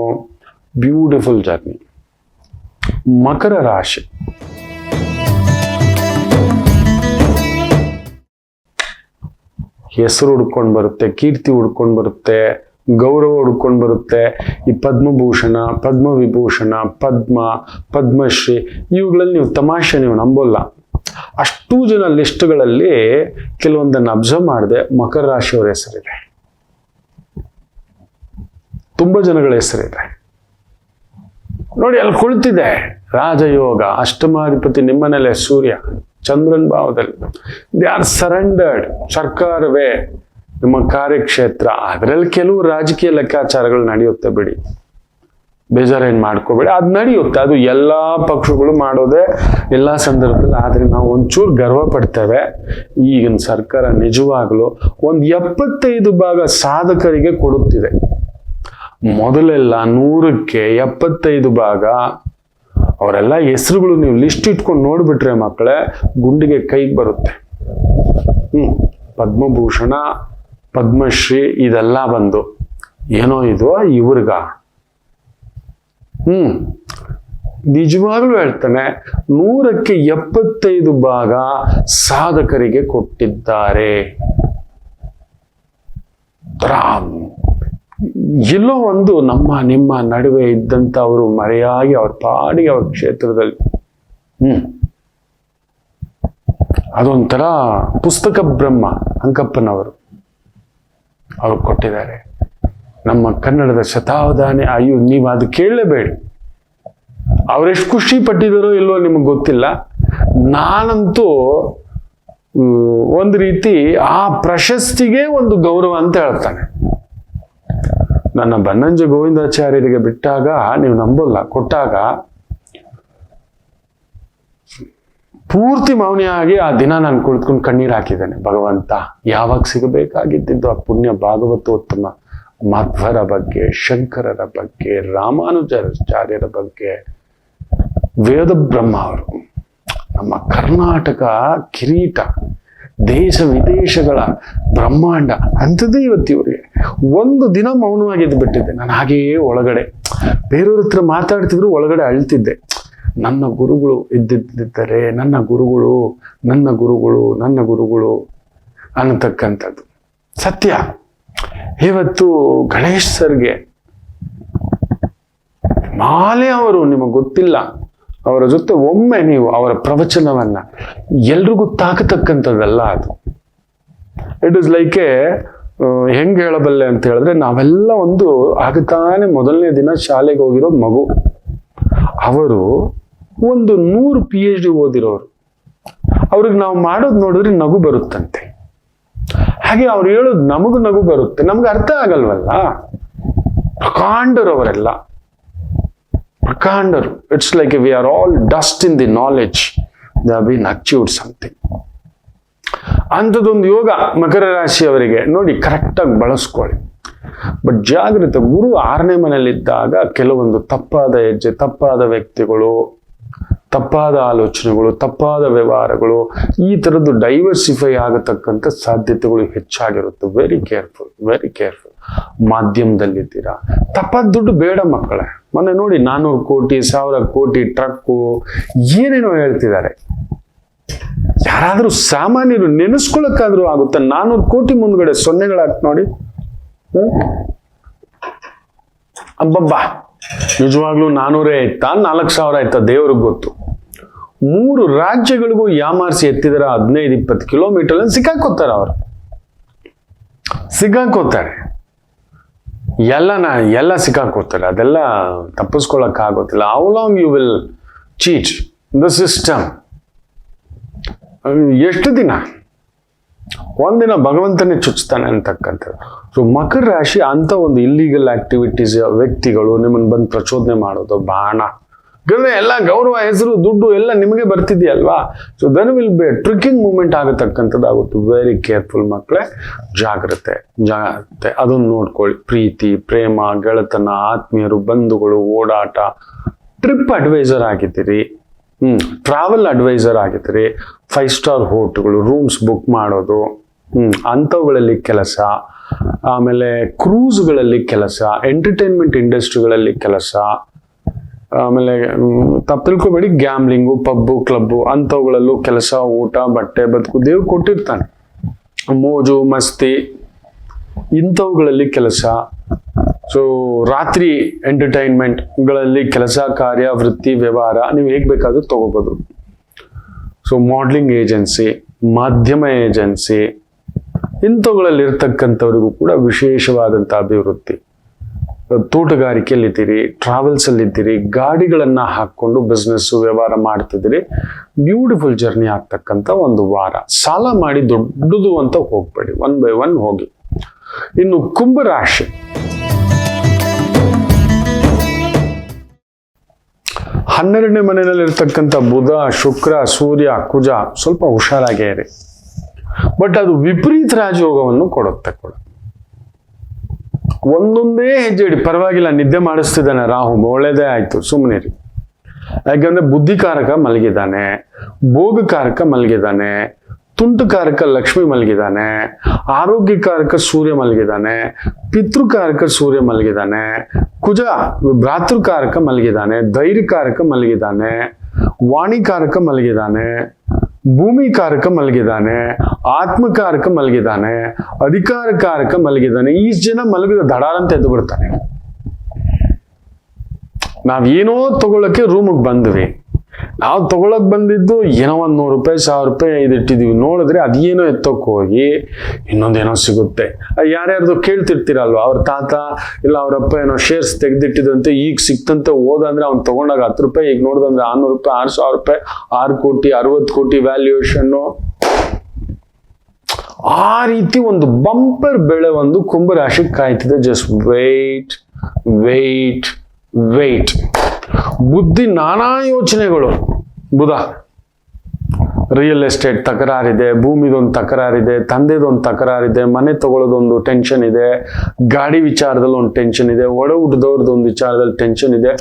Beautiful journey. ಮಕರ ರಾಶಿ. ಹೆಸರು ಹುಡ್ಕೊಂಡು ಬರುತ್ತೆ, ಕೀರ್ತಿ ಹುಡ್ಕೊಂಡು ಬರುತ್ತೆ, ಗೌರವ ಹುಡ್ಕೊಂಡು ಬರುತ್ತೆ. ಈ ಪದ್ಮಭೂಷಣ, ಪದ್ಮವಿಭೂಷಣ, ಪದ್ಮಶ್ರೀ ಇವುಗಳಲ್ಲಿ ನೀವು ತಮಾಷೆ ನೀವು ನಂಬೋಲ್ಲ. ಅಷ್ಟೂ ಜನ ಲಿಸ್ಟ್ಗಳಲ್ಲಿ ಕೆಲವೊಂದನ್ನು ಅಬ್ಸರ್ವ್ ಮಾಡಿದೆ, ಮಕರ ರಾಶಿಯವರ ಹೆಸರಿದೆ, ತುಂಬಾ ಜನಗಳ ಹೆಸರಿದೆ. ನೋಡಿ ಅಲ್ಲಿ ಕುಳಿತಿದೆ ರಾಜಯೋಗ, ಅಷ್ಟಮಾಧಿಪತಿ ನಿಮ್ಮನೇಲೆ ಸೂರ್ಯ, ಚಂದ್ರನ್ ಭಾವದಲ್ಲಿ. They are surrendered. ಸರ್ಕಾರವೇ ನಿಮ್ಮ ಕಾರ್ಯಕ್ಷೇತ್ರ. ಅದರಲ್ಲಿ ಕೆಲವು ರಾಜಕೀಯ ಲೆಕ್ಕಾಚಾರಗಳು ನಡೆಯುತ್ತೆ ಬಿಡಿ, ಬೇಜಾರೇನು ಮಾಡ್ಕೋಬೇಡಿ, ಅದು ನಡೆಯುತ್ತೆ. ಅದು ಎಲ್ಲಾ ಪಕ್ಷಗಳು ಮಾಡೋದೇ ಎಲ್ಲಾ ಸಂದರ್ಭದಲ್ಲಿ. ಆದ್ರೆ ನಾವು ಒಂಚೂರು ಗರ್ವ ಪಡ್ತೇವೆ. ಈಗಿನ ಸರ್ಕಾರ ನಿಜವಾಗ್ಲೂ 75 ಭಾಗ ಸಾಧಕರಿಗೆ ಕೊಡುತ್ತಿದೆ. ಮೊದಲೆಲ್ಲ 100ಕ್ಕೆ 75 ಭಾಗ. ಅವರೆಲ್ಲ ಹೆಸರುಗಳು ನೀವು ಲಿಸ್ಟ್ ಇಟ್ಕೊಂಡು ನೋಡ್ಬಿಟ್ರೆ ಮಕ್ಕಳೇ ಗುಂಡಿಗೆ ಕೈಗೆ ಬರುತ್ತೆ. ಪದ್ಮಭೂಷಣ, ಪದ್ಮಶ್ರೀ ಇದೆಲ್ಲ ಬಂದು ಏನೋ ಇದು ಇವ್ರಿಗ. ನಿಜವಾಗ್ಲೂ ಹೇಳ್ತಾನೆ, 100ಕ್ಕೆ 75 ಭಾಗ ಸಾಧಕರಿಗೆ ಕೊಟ್ಟಿದ್ದಾರೆ. ಎಲ್ಲೋ ಒಂದು ನಮ್ಮ ನಿಮ್ಮ ನಡುವೆ ಇದ್ದಂತ ಅವರು ಮರೆಯಾಗಿ ಅವ್ರ ಪಾಡಿಗೆ ಅವ್ರ ಕ್ಷೇತ್ರದಲ್ಲಿ ಅದೊಂಥರ ಪುಸ್ತಕ ಬ್ರಹ್ಮ ಅಂಕಪ್ಪನವರು ಅವ್ರು ಕೊಟ್ಟಿದ್ದಾರೆ. ನಮ್ಮ ಕನ್ನಡದ ಶತಾವಧಾನಿ. ಅಯ್ಯೋ, ನೀವು ಅದು ಕೇಳಲೇಬೇಡಿ. ಅವರೆಷ್ಟು ಖುಷಿ ಪಟ್ಟಿದಾರೋ ಇಲ್ವೋ ನಿಮಗೆ ಗೊತ್ತಿಲ್ಲ. ನಾನಂತೂ ಒಂದು ರೀತಿ ಆ ಪ್ರಶಸ್ತಿಗೆ ಒಂದು ಗೌರವ ಅಂತ ಹೇಳ್ತಾನೆ. ನನ್ನ ಬನ್ನಂಜ ಗೋವಿಂದಾಚಾರ್ಯರಿಗೆ ಬಿಟ್ಟಾಗ ನೀವು ನಂಬೋಲ್ಲ, ಕೊಟ್ಟಾಗ ಪೂರ್ತಿ ಮೌನಿಯಾಗಿ ಆ ದಿನ ನಾನು ಕುಳಿತುಕೊಂಡು ಕಣ್ಣೀರು ಹಾಕಿದ್ದೇನೆ. ಭಗವಂತ, ಯಾವಾಗ ಸಿಗಬೇಕಾಗಿದ್ದು ಆ ಪುಣ್ಯ ಭಾಗವತೋತ್ತಮ ಮಧ್ವರ ಬಗ್ಗೆ, ಶಂಕರರ ಬಗ್ಗೆ, ರಾಮಾನುಜಾಚಾರ್ಯರ ಬಗ್ಗೆ, ವೇದ ಬ್ರಹ್ಮ ಅವರು, ನಮ್ಮ ಕರ್ನಾಟಕ ಕಿರೀಟ, ದೇಶ ವಿದೇಶಗಳ ಬ್ರಹ್ಮಾಂಡ ಅಂಥದ್ದೇ ಇವತ್ತು ಇವರಿಗೆ. ಒಂದು ದಿನ ಮೌನವಾಗಿದ್ದು ಬಿಟ್ಟಿದ್ದೆ ನಾನು. ಹಾಗೆಯೇ ಒಳಗಡೆ ಬೇರೆಯವ್ರ ಹತ್ರ ಮಾತಾಡ್ತಿದ್ರು, ಒಳಗಡೆ ಅಳ್ತಿದ್ದೆ. ನನ್ನ ಗುರುಗಳು ಇದ್ದಿದ್ದರೆ, ನನ್ನ ಗುರುಗಳು ನನ್ನ ಗುರುಗಳು ನನ್ನ ಗುರುಗಳು ಅನ್ನತಕ್ಕಂಥದ್ದು ಸತ್ಯ. ಇವತ್ತು ಗಣೇಶ್ ಸರ್ಗೆ ಮಾಲೆ ಅವರು, ನಿಮಗೆ ಗೊತ್ತಿಲ್ಲ, ಅವರ ಜೊತೆ ಒಮ್ಮೆ ನೀವು ಅವರ ಪ್ರವಚನವನ್ನ ಎಲ್ರಿಗೂ ತಾಕತಕ್ಕಂಥದ್ದಲ್ಲ ಅದು. ಇಟ್ ಇಸ್ ಲೈಕ್ ಹೆಂಗೆ ಹೇಳಬಲ್ಲೆ ಅಂತ ಹೇಳಿದ್ರೆ, ನಾವೆಲ್ಲ ಒಂದು ಆಗತಾನೆ ಮೊದಲನೇ ದಿನ ಶಾಲೆಗೆ ಹೋಗಿರೋ ಮಗು. ಅವರು ಒಂದು 100 PhD ಓದಿರೋರು. ಅವ್ರಿಗೆ ನಾವು ಮಾಡೋದು ನೋಡಿದ್ರೆ ನಗು ಬರುತ್ತಂತೆ. ಹಾಗೆ ಅವ್ರು ಹೇಳೋದು ನಮಗೂ ನಗು ಬರುತ್ತೆ, ನಮ್ಗೆ ಅರ್ಥ ಆಗಲ್ವಲ್ಲ. ಪ್ರಕಾಂಡರು ಅವರೆಲ್ಲ, ಪ್ರಕಾಂಡರು. It's like we are all dust in the knowledge, they have been achieved something. ಅಂಥದ್ದೊಂದು ಯೋಗ ಮಕರ ರಾಶಿಯವರಿಗೆ ನೋಡಿ, ಕರೆಕ್ಟಾಗಿ ಬಳಸ್ಕೊಳ್ಳಿ. ಬಟ್ ಜಾಗೃತ. ಗುರು 6ನೇ ಮನೆಯಲ್ಲಿದ್ದಾಗ ಕೆಲವೊಂದು ತಪ್ಪಾದ ಹೆಜ್ಜೆ, ತಪ್ಪಾದ ವ್ಯಕ್ತಿಗಳು, ತಪ್ಪಾದ ಆಲೋಚನೆಗಳು, ತಪ್ಪಾದ ವ್ಯವಹಾರಗಳು, ಈ ಥರದ್ದು ಡೈವರ್ಸಿಫೈ ಆಗತಕ್ಕಂಥ ಸಾಧ್ಯತೆಗಳು ಹೆಚ್ಚಾಗಿರುತ್ತೆ. Very careful, very careful. ಮಾಧ್ಯಮದಲ್ಲಿದ್ದೀರಾ, ತಪ್ಪಾದ ದುಡ್ಡು ಬೇಡ ಮಕ್ಕಳೇ. ಮೊನ್ನೆ ನೋಡಿ 400 ಕೋಟಿ 1000 ಕೋಟಿ ಟ್ರಕ್ಕು ಏನೇನೋ ಹೇಳ್ತಿದ್ದಾರೆ. ಯಾರಾದ್ರೂ ಸಾಮಾನ್ಯರು ನೆನೆಸ್ಕೊಳಕ್ಕಾದ್ರೂ ಆಗುತ್ತೆ? 400 ಕೋಟಿ ಮುಂದ್ಗಡೆ ಸೊನ್ನೆಗಳಾಕ್ ನೋಡಿ. ಅಬ್ಬಬ್ಬಾ, ನಿಜವಾಗ್ಲೂ 400 ಆಯ್ತಾ 4000 ಆಯ್ತಾ ದೇವ್ರಿಗೆ ಗೊತ್ತು. 3 ರಾಜ್ಯಗಳಿಗೂ ಯಾಮಾರಿಸಿ ಎತ್ತಿದರ 15-20 ಕಿಲೋಮೀಟರ್ ಸಿಕ್ಕಾಕೋತಾರೆ. ಅವರು ಸಿಕ್ಕಾಕೋತಾರೆ, ಎಲ್ಲ ಸಿಕ್ಕಾಕೋತಾರೆ. ಅದೆಲ್ಲ ತಪ್ಪಿಸ್ಕೊಳಕ್ ಆಗೋದಿಲ್ಲ. How long you will cheat the system? ಎಷ್ಟು ದಿನ? ಒಂದಿನ ಭಗವಂತನೇ ಚುಚ್ತಾನೆ ಅಂತಕ್ಕಂಥದ್ದು. ಸೊ ಮಕರ ರಾಶಿ ಅಂತ ಒಂದು ಇಲ್ಲೀಗಲ್ ಆಕ್ಟಿವಿಟೀಸ್, ವ್ಯಕ್ತಿಗಳು ನಿಮ್ಮನ್ನು ಬಂದು ಪ್ರಚೋದನೆ ಮಾಡೋದು, ಬಾಣ, ಯಾಕಂದ್ರೆ ಎಲ್ಲ ಗೌರವ, ಹೆಸರು, ದುಡ್ಡು ಎಲ್ಲ ನಿಮಗೆ ಬರ್ತಿದೆಯಲ್ವಾ. So then will be tricking moment ಆಗತಕ್ಕಂಥದ್ದು ಆಗುತ್ತೆ. ವೆರಿ ಕೇರ್ಫುಲ್ ಮಕ್ಕಳೇ, ಜಾಗ್ರತೆ. ಅದನ್ನು ನೋಡ್ಕೊಳ್ಳಿ. ಪ್ರೀತಿ, ಪ್ರೇಮ, ಗೆಳೆತನ, ಆತ್ಮೀಯರು, ಬಂಧುಗಳು, ಓಡಾಟ, ಟ್ರಿಪ್ ಅಡ್ವೈಸರ್ ಆಗಿದ್ದೀರಿ, ಟ್ರಾವೆಲ್ ಅಡ್ವೈಸರ್ ಆಗಿದ್ದೀರಿ, 5 ಸ್ಟಾರ್ ಹೋಟೆಲ್ಗಳು, ರೂಮ್ಸ್ ಬುಕ್ ಮಾಡೋದು, ಅಂಥವುಗಳಲ್ಲಿ ಕೆಲಸ, ಆಮೇಲೆ ಕ್ರೂಸ್ಗಳಲ್ಲಿ ಕೆಲಸ, ಎಂಟರ್ಟೈನ್ಮೆಂಟ್ ಇಂಡಸ್ಟ್ರಿಗಳಲ್ಲಿ ಕೆಲಸ, ಆಮೇಲೆ ತಿಳ್ಕೊಬೇಡಿ, ಗ್ಯಾಮ್ಲಿಂಗು, ಪಬ್ಬು, ಕ್ಲಬ್ಬು ಅಂಥವುಗಳಲ್ಲೂ ಕೆಲಸ, ಊಟ, ಬಟ್ಟೆ, ಬದುಕು ದೇವ್ರು ಕೊಟ್ಟಿರ್ತಾನೆ. ಮೋಜು ಮಸ್ತಿ ಇಂಥವುಗಳಲ್ಲಿ ಕೆಲಸ. ಸೊ ರಾತ್ರಿ ಎಂಟರ್ಟೈನ್ಮೆಂಟ್ಗಳಲ್ಲಿ ಕೆಲಸ, ಕಾರ್ಯ, ವೃತ್ತಿ, ವ್ಯವಹಾರ ನೀವು ಹೇಗೆ ಬೇಕಾದ್ರೂ ತಗೋಬೋದು. ಸೊ ಮಾಡ್ಲಿಂಗ್ ಏಜೆನ್ಸಿ, ಮಾಧ್ಯಮ ಏಜೆನ್ಸಿ ಇಂಥವುಗಳಲ್ಲಿ ಇರ್ತಕ್ಕಂಥವ್ರಿಗೂ ಕೂಡ ವಿಶೇಷವಾದಂಥ ಅಭಿವೃದ್ಧಿ. ತೋಟಗಾರಿಕೆಯಲ್ಲಿದ್ದೀರಿ, ಟ್ರಾವೆಲ್ಸ್ ಅಲ್ಲಿದ್ದೀರಿ, ಗಾಡಿಗಳನ್ನ ಹಾಕೊಂಡು ಬಿಸ್ನೆಸ್ ವ್ಯವಹಾರ ಮಾಡ್ತಿದ್ದೀರಿ, ಬ್ಯೂಟಿಫುಲ್ ಜರ್ನಿ ಆಗ್ತಕ್ಕಂಥ ಒಂದು ವಾರ. ಸಾಲ ಮಾಡಿ ದೊಡ್ಡದು ಅಂತ ಹೋಗ್ಬೇಡಿ, 1 by 1 ಹೋಗಿ. ಇನ್ನು ಕುಂಭರಾಶಿ, 12ನೇ ಮನೆಯಲ್ಲಿರ್ತಕ್ಕಂಥ ಬುಧ, ಶುಕ್ರ, ಸೂರ್ಯ, ಕುಜ ಸ್ವಲ್ಪ ಹುಷಾರಾಗೇ ಇರಿ. ಬಟ್ ಅದು ವಿಪರೀತ ರಾಜಯೋಗವನ್ನು ಕೊಡುತ್ತೆ ಕೂಡ. ಒಂದೊಂದೇ ಹೆಜ್ಜೆ ಇಡಿ, ಪರವಾಗಿಲ್ಲ, ನಿದ್ದೆ ಮಾಡಿಸ್ತಿದ್ದಾನೆ ರಾಹು, ಒಳ್ಳೇದೇ ಆಯ್ತು, ಸುಮ್ಮನಿರಿ. ಯಾಕಂದ್ರೆ ಬುದ್ಧಿಕಾರಕ ಮಲಗಿದ್ದಾನೆ, ಭೋಗಕಾರಕ ಮಲಗಿದ್ದಾನೆ, ತುಂಟುಕಾರಕ ಲಕ್ಷ್ಮಿ ಮಲಗಿದ್ದಾನೆ, ಆರೋಗ್ಯಕಾರಕ ಸೂರ್ಯ ಮಲಗಿದ್ದಾನೆ, ಪಿತೃಕಾರಕ ಸೂರ್ಯ ಮಲಗಿದ್ದಾನೆ, ಕುಜ ಭ್ರಾತೃಕಾರಕ ಮಲಗಿದ್ದಾನೆ, ಧೈರ್ಯಕಾರಕ ಮಲಗಿದ್ದಾನೆ, ವಾಣಿಕಾರಕ ಮಲಗಿದ್ದಾನೆ, ಭೂಮಿಕಾರಕ ಮಲಗಿದ್ದಾನೆ, ಆತ್ಮಕಾರಕ ಮಲಗಿದ್ದಾನೆ, ಅಧಿಕಾರಕಾರಕ ಮಲಗಿದ್ದಾನೆ. ಈ ಜನ ಮಲಗಿದ ದಡಾರಂತ ಎದ್ದು ಬಿಡ್ತಾನೆ. ನಾವೇನೋ ತಗೊಳಕ್ಕೆ ರೂಮಿಗೆ ಬಂದ್ವಿ, ನಾವು ತಗೊಳಕ್ ಬಂದಿದ್ದು ಏನೋ 100 ರೂಪಾಯಿ 1000 ರೂಪಾಯಿ ಇದಿಟ್ಟಿದೀವಿ, ನೋಡಿದ್ರೆ ಅದೇನೋ ಎತ್ತೋಕ್ ಹೋಗಿ ಇನ್ನೊಂದೇನೋ ಸಿಗುತ್ತೆ. ಯಾರ್ಯಾರ್ದು ಕೇಳ್ತಿರ್ತೀರಲ್ವ, ಅವ್ರ ತಾತ ಇಲ್ಲ ಅವ್ರಪ್ಪ ಏನೋ ಶೇರ್ಸ್ ತೆಗ್ದಿಟ್ಟಿದಂತೆ ಈಗ ಸಿಕ್ತಂತೆ ಹೋದ ಅಂದ್ರೆ ಅವ್ನು ತಗೊಂಡಾಗ 10 ರೂಪಾಯಿ, ಈಗ ನೋಡ್ದಂದ್ರೆ 600 ರೂಪಾಯಿ 6000 ರೂಪಾಯಿ 6 ಕೋಟಿ 60 ಕೋಟಿ ವ್ಯಾಲ್ಯೂಯೇಷನ್. ಆ ರೀತಿ ಒಂದು ಬಂಪರ್ ಬೆಳೆ ಒಂದು ಕುಂಭರಾಶಿ ಕಾಯ್ತಿದೆ. Just wait wait wait. ಬುದ್ಧಿ ನಾನಾ ಯೋಚನೆಗಳು. ಬುಧ ರಿಯಲ್ ಎಸ್ಟೇಟ್ ತಕರಾರಿದೆ, ಭೂಮಿದೊಂದು ತಕರಾರಿದೆ, ತಂದೆದೊಂದು ತಕರಾರಿದೆ, ಮನೆ ತಗೊಳ್ಳೋದೊಂದು ಟೆನ್ಷನ್ ಇದೆ, ಗಾಡಿ ವಿಚಾರದಲ್ಲಿ ಒಂದು ಟೆನ್ಷನ್ ಇದೆ, ಒಡ ಹುಟ್ಟಿದವ್ರದ್ದೊಂದು ವಿಚಾರದಲ್ಲಿ ಟೆನ್ಷನ್ ಇದೆ.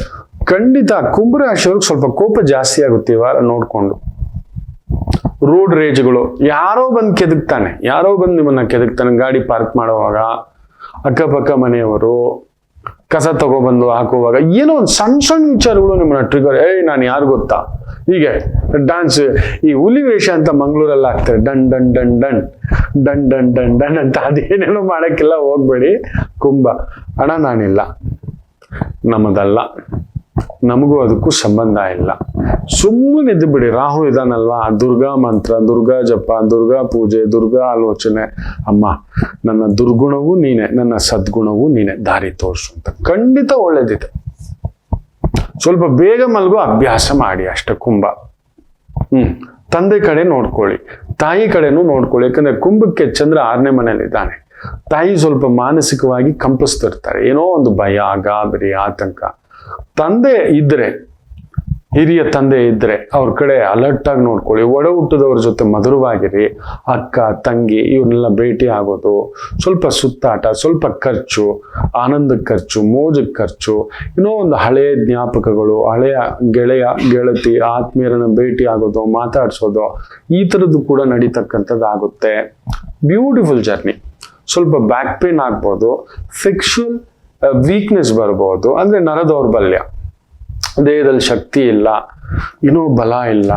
ಖಂಡಿತ ಕುಂಭರಾಶಿಯವ್ರಿಗೆ ಸ್ವಲ್ಪ ಕೋಪ ಜಾಸ್ತಿ ಆಗುತ್ತೆ ಈ ವಾರ ನೋಡ್ಕೊಂಡು. ರೋಡ್ ರೇಜ್ಗಳು, ಯಾರೋ ಬಂದು ಕೆದಕ್ತಾನೆ, ಯಾರೋ ಬಂದು ನಿಮ್ಮನ್ನ ಕೆದಕ್ತಾನೆ. ಗಾಡಿ ಪಾರ್ಕ್ ಮಾಡುವಾಗ, ಅಕ್ಕಪಕ್ಕ ಮನೆಯವರು ಕಸ ತಗೊಬಂದು ಹಾಕುವಾಗ, ಏನೋ ಒಂದು ಸಣ್ಣ ಸಣ್ಣ ವಿಚಾರಗಳು ನಿಮ್ಮನ್ನ ಟ್ರಿಗರ್. ನಾನು ಯಾರು ಗೊತ್ತಾ, ಹೀಗೆ ಡ್ಯಾನ್ಸ್, ಈ ಹುಲಿ ವೇಷ ಅಂತ ಮಂಗಳೂರಲ್ಲಿ ಆಗ್ತಾರೆ, done done done done done done done done ಅಂತ. ಅದೇನೇನೋ ಮಾಡಕ್ಕೆಲ್ಲ ಹೋಗ್ಬೇಡಿ. ಕುಂಭ, ಅಣ್ಣ ನಾನಿಲ್ಲ, ನಮ್ಮದಲ್ಲ, ನಮಗೂ ಅದಕ್ಕೂ ಸಂಬಂಧ ಇಲ್ಲ, ಸುಮ್ಮನೆ ಇದ್ದು ಬಿಡಿ. ರಾಹು ಇದಾನಲ್ವಾ, ದುರ್ಗಾ ಮಂತ್ರ, ದುರ್ಗಾ ಜಪ, ದುರ್ಗಾ ಪೂಜೆ, ದುರ್ಗಾ ಆಲೋಚನೆ. ಅಮ್ಮ ನನ್ನ ದುರ್ಗುಣವೂ ನೀನೆ, ನನ್ನ ಸದ್ಗುಣವೂ ನೀನೆ, ದಾರಿ ತೋರಿಸು ಅಂತ. ಖಂಡಿತ ಒಳ್ಳೇದಿದೆ. ಸ್ವಲ್ಪ ಬೇಗ ಮಲ್ಗೋ ಅಭ್ಯಾಸ ಮಾಡಿ ಅಷ್ಟೇ. ಕುಂಭ. ತಂದೆ ಕಡೆ ನೋಡ್ಕೊಳ್ಳಿ, ತಾಯಿ ಕಡೆನೂ ನೋಡ್ಕೊಳ್ಳಿ. ಯಾಕಂದ್ರೆ ಕುಂಭಕ್ಕೆ ಚಂದ್ರ 6ನೇ ಮನೇಲಿದ್ದಾನೆ. ತಾಯಿ ಸ್ವಲ್ಪ ಮಾನಸಿಕವಾಗಿ ಕಂಪಿಸ್ತಿರ್ತಾರೆ, ಏನೋ ಒಂದು ಭಯ, ಗಾಬರಿ, ಆತಂಕ. ತಂದೆ ಇದ್ರೆ, ಹಿರಿಯ ತಂದೆ ಇದ್ರೆ ಅವ್ರ ಕಡೆ ಅಲರ್ಟ್ ಆಗಿ ನೋಡ್ಕೊಳ್ಳಿ. ಒಡ ಹುಟ್ಟಿದವ್ರ ಜೊತೆ ಮಧುರವಾಗಿರಿ. ಅಕ್ಕ ತಂಗಿ ಇವ್ರನ್ನೆಲ್ಲ ಭೇಟಿ ಆಗೋದು, ಸ್ವಲ್ಪ ಸುತ್ತಾಟ, ಸ್ವಲ್ಪ ಖರ್ಚು, ಆನಂದಕ್ಕೆ ಖರ್ಚು, ಮೋಜಕ್ಕೆ ಖರ್ಚು, ಇನ್ನೋ ಒಂದು ಹಳೆಯ ಜ್ಞಾಪಕಗಳು, ಹಳೆಯ ಗೆಳೆಯ ಗೆಳತಿ ಆತ್ಮೀಯರನ್ನ ಭೇಟಿ ಆಗೋದು, ಮಾತಾಡ್ಸೋದು, ಈ ಥರದ್ದು ಕೂಡ ನಡೀತಕ್ಕಂಥದ್ದು ಆಗುತ್ತೆ. Beautiful journey. ಸ್ವಲ್ಪ ಬ್ಯಾಕ್ ಪೇನ್ ಆಗ್ಬೋದು, ಸೆಕ್ಷುವಲ್ ವೀಕ್ನೆಸ್ ಬರ್ಬೋದು, ಅಂದ್ರೆ ನರ ದೌರ್ಬಲ್ಯ, ದೇಹದಲ್ಲಿ ಶಕ್ತಿ ಇಲ್ಲ, ಏನೋ ಬಲ ಇಲ್ಲ.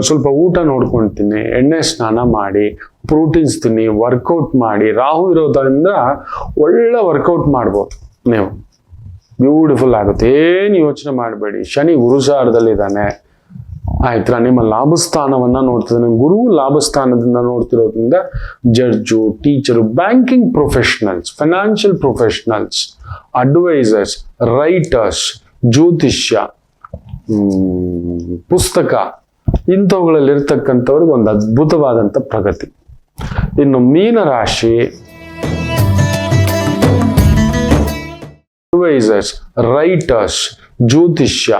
ಸ್ವಲ್ಪ ಊಟ ನೋಡ್ಕೊಂತೀನಿ, ಎಣ್ಣೆ ಸ್ನಾನ ಮಾಡಿ, ಪ್ರೋಟೀನ್ಸ್ ತಿನ್ನಿ, ವರ್ಕೌಟ್ ಮಾಡಿ. ರಾಹು ಇರೋದ್ರಿಂದ ಒಳ್ಳೆ ವರ್ಕೌಟ್ ಮಾಡ್ಬೋದು ನೀವು, ಬ್ಯೂಟಿಫುಲ್ ಆಗುತ್ತೆ. ಏನು ಯೋಚನೆ ಮಾಡಬೇಡಿ. ಶನಿ ಗುರುಸಾರದಲ್ಲಿದ್ದಾನೆ, ಆಯ್ತಾ. ನಿಮ್ಮ ಲಾಭಸ್ಥಾನವನ್ನ ನೋಡ್ತಿದ್ದಾನೆ. ಗುರು ಲಾಭಸ್ಥಾನದಿಂದ ನೋಡ್ತಿರೋದ್ರಿಂದ judge, teacher, banking professionals, financial professionals, advisers, writers, ಜ್ಯೋತಿಷ್ಯ, ಪುಸ್ತಕ, ಇಂಥವುಗಳಲ್ಲಿ ಇರ್ತಕ್ಕಂಥವ್ರಿಗೆ ಒಂದು ಅದ್ಭುತವಾದಂಥ ಪ್ರಗತಿ. ಇನ್ನು ಮೀನರಾಶಿ, ಅಡ್ವೈಸರ್ಸ್, ರೈಟರ್ಸ್, ಜ್ಯೋತಿಷ್ಯ,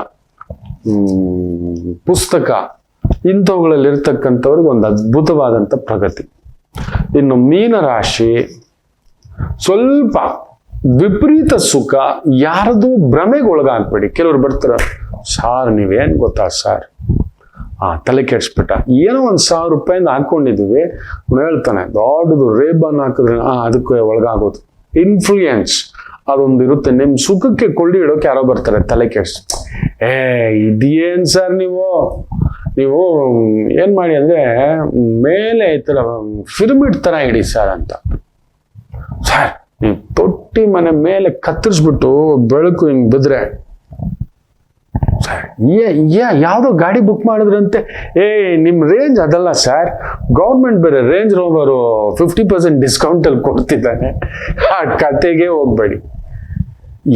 ಪುಸ್ತಕ, ಇಂಥವುಗಳಲ್ಲಿ ಇರ್ತಕ್ಕಂಥವ್ರಿಗೆ ಒಂದು ಅದ್ಭುತವಾದಂಥ ಪ್ರಗತಿ. ಇನ್ನು ಮೀನರಾಶಿ, ಸ್ವಲ್ಪ ವಿಪರೀತ ಸುಖ, ಯಾರದು ಭ್ರಮೆಗೆ ಒಳಗಾಗ್ಬೇಡಿ. ಕೆಲವರು ಬರ್ತಾರೆ, ಸಾರ್ ನೀವೇನ್ ಗೊತ್ತಾ ಸಾರ್, ತಲೆ ಕೆಡ್ಸ್ಬಿಟ್ಟ, ಏನೋ 1,000 ರೂಪಾಯಿಂದ ಹಾಕೊಂಡಿದೀವಿ, ಹೇಳ್ತಾನೆ ದೊಡ್ಡದು ರೇಬನ್ ಹಾಕಿದ್ರೆ ಅದಕ್ಕೆ ಒಳಗಾಗೋದು. ಇನ್ಫ್ಲೂಯೆನ್ಸ್ ಅದೊಂದು ಇರುತ್ತೆ. ನಿಮ್ ಸುಖಕ್ಕೆ ಕೊಳ್ಳಿ ಇಡೋಕೆ ಯಾರೋ ಬರ್ತಾರೆ, ತಲೆ ಕೆಡ್ಸ್. ಇದೇನ್ ಸರ್ ನೀವು ಏನ್ ಮಾಡಿ ಅಂದ್ರೆ ಮೇಲೆ ಈ ತರ ಪಿರಮಿಡ್ ತರ ಇಡಿ ಸರ್ ಅಂತ. ಸರ್ ನೀವು ತೊಟ್ಟಿ ಮನೆ ಮೇಲೆ ಕತ್ತರಿಸ್ಬಿಟ್ಟು ಬೆಳಕು ಹಿಂಗ್ ಬಿದ್ರೆ, ಯಾವ್ದೋ ಗಾಡಿ ಬುಕ್ ಮಾಡಿದ್ರಂತೆ, ನಿಮ್ ರೇಂಜ್ ಅದಲ್ಲ ಸರ್, ಗೌರ್ಮೆಂಟ್ ಬೇರೆ ರೇಂಜ್ ರೋವರು 50% ಡಿಸ್ಕೌಂಟ್ ಅಲ್ಲಿ ಕೊಡ್ತಿದ್ದಾನೆ. ಆ ಕತೆಗೆ ಹೋಗ್ಬೇಡಿ.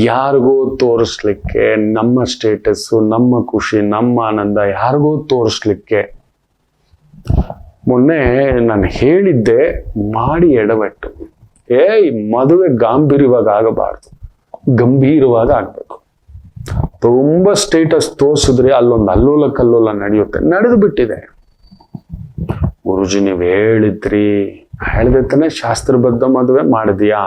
ಯಾರಿಗೋ ತೋರಿಸ್ಲಿಕ್ಕೆ ನಮ್ಮ ಸ್ಟೇಟಸ್, ನಮ್ಮ ಖುಷಿ, ನಮ್ಮ ಆನಂದ ಯಾರಿಗೋ ತೋರಿಸ್ಲಿಕ್ಕೆ. ಮೊನ್ನೆ ನಾನು ಹೇಳಿದ್ದೆ, ಮಾಡಿ ಎಡವಟ್ಟು. ಮದುವೆ ಗಾಂಭೀರ್ಯವಾಗ ಆಗಬಾರ್ದು, ಗಂಭೀರವಾಗಿ ಆಗ್ಬೇಕು. ತುಂಬಾ ಸ್ಟೇಟಸ್ ತೋರಿಸಿದ್ರೆ ಅಲ್ಲೊಂದು ಅಲ್ಲೋಲ ಕಲ್ಲೋಲ ನಡೆಯುತ್ತೆ, ನಡೆದು ಬಿಟ್ಟಿದೆ. ಗುರುಜಿ ನೀವ್ ಹೇಳಿದ್ರಿ, ಹೇಳ್ದೆ ತಾನೆ ಶಾಸ್ತ್ರಬದ್ಧ ಮದುವೆ ಮಾಡಿದ್ಯಾ?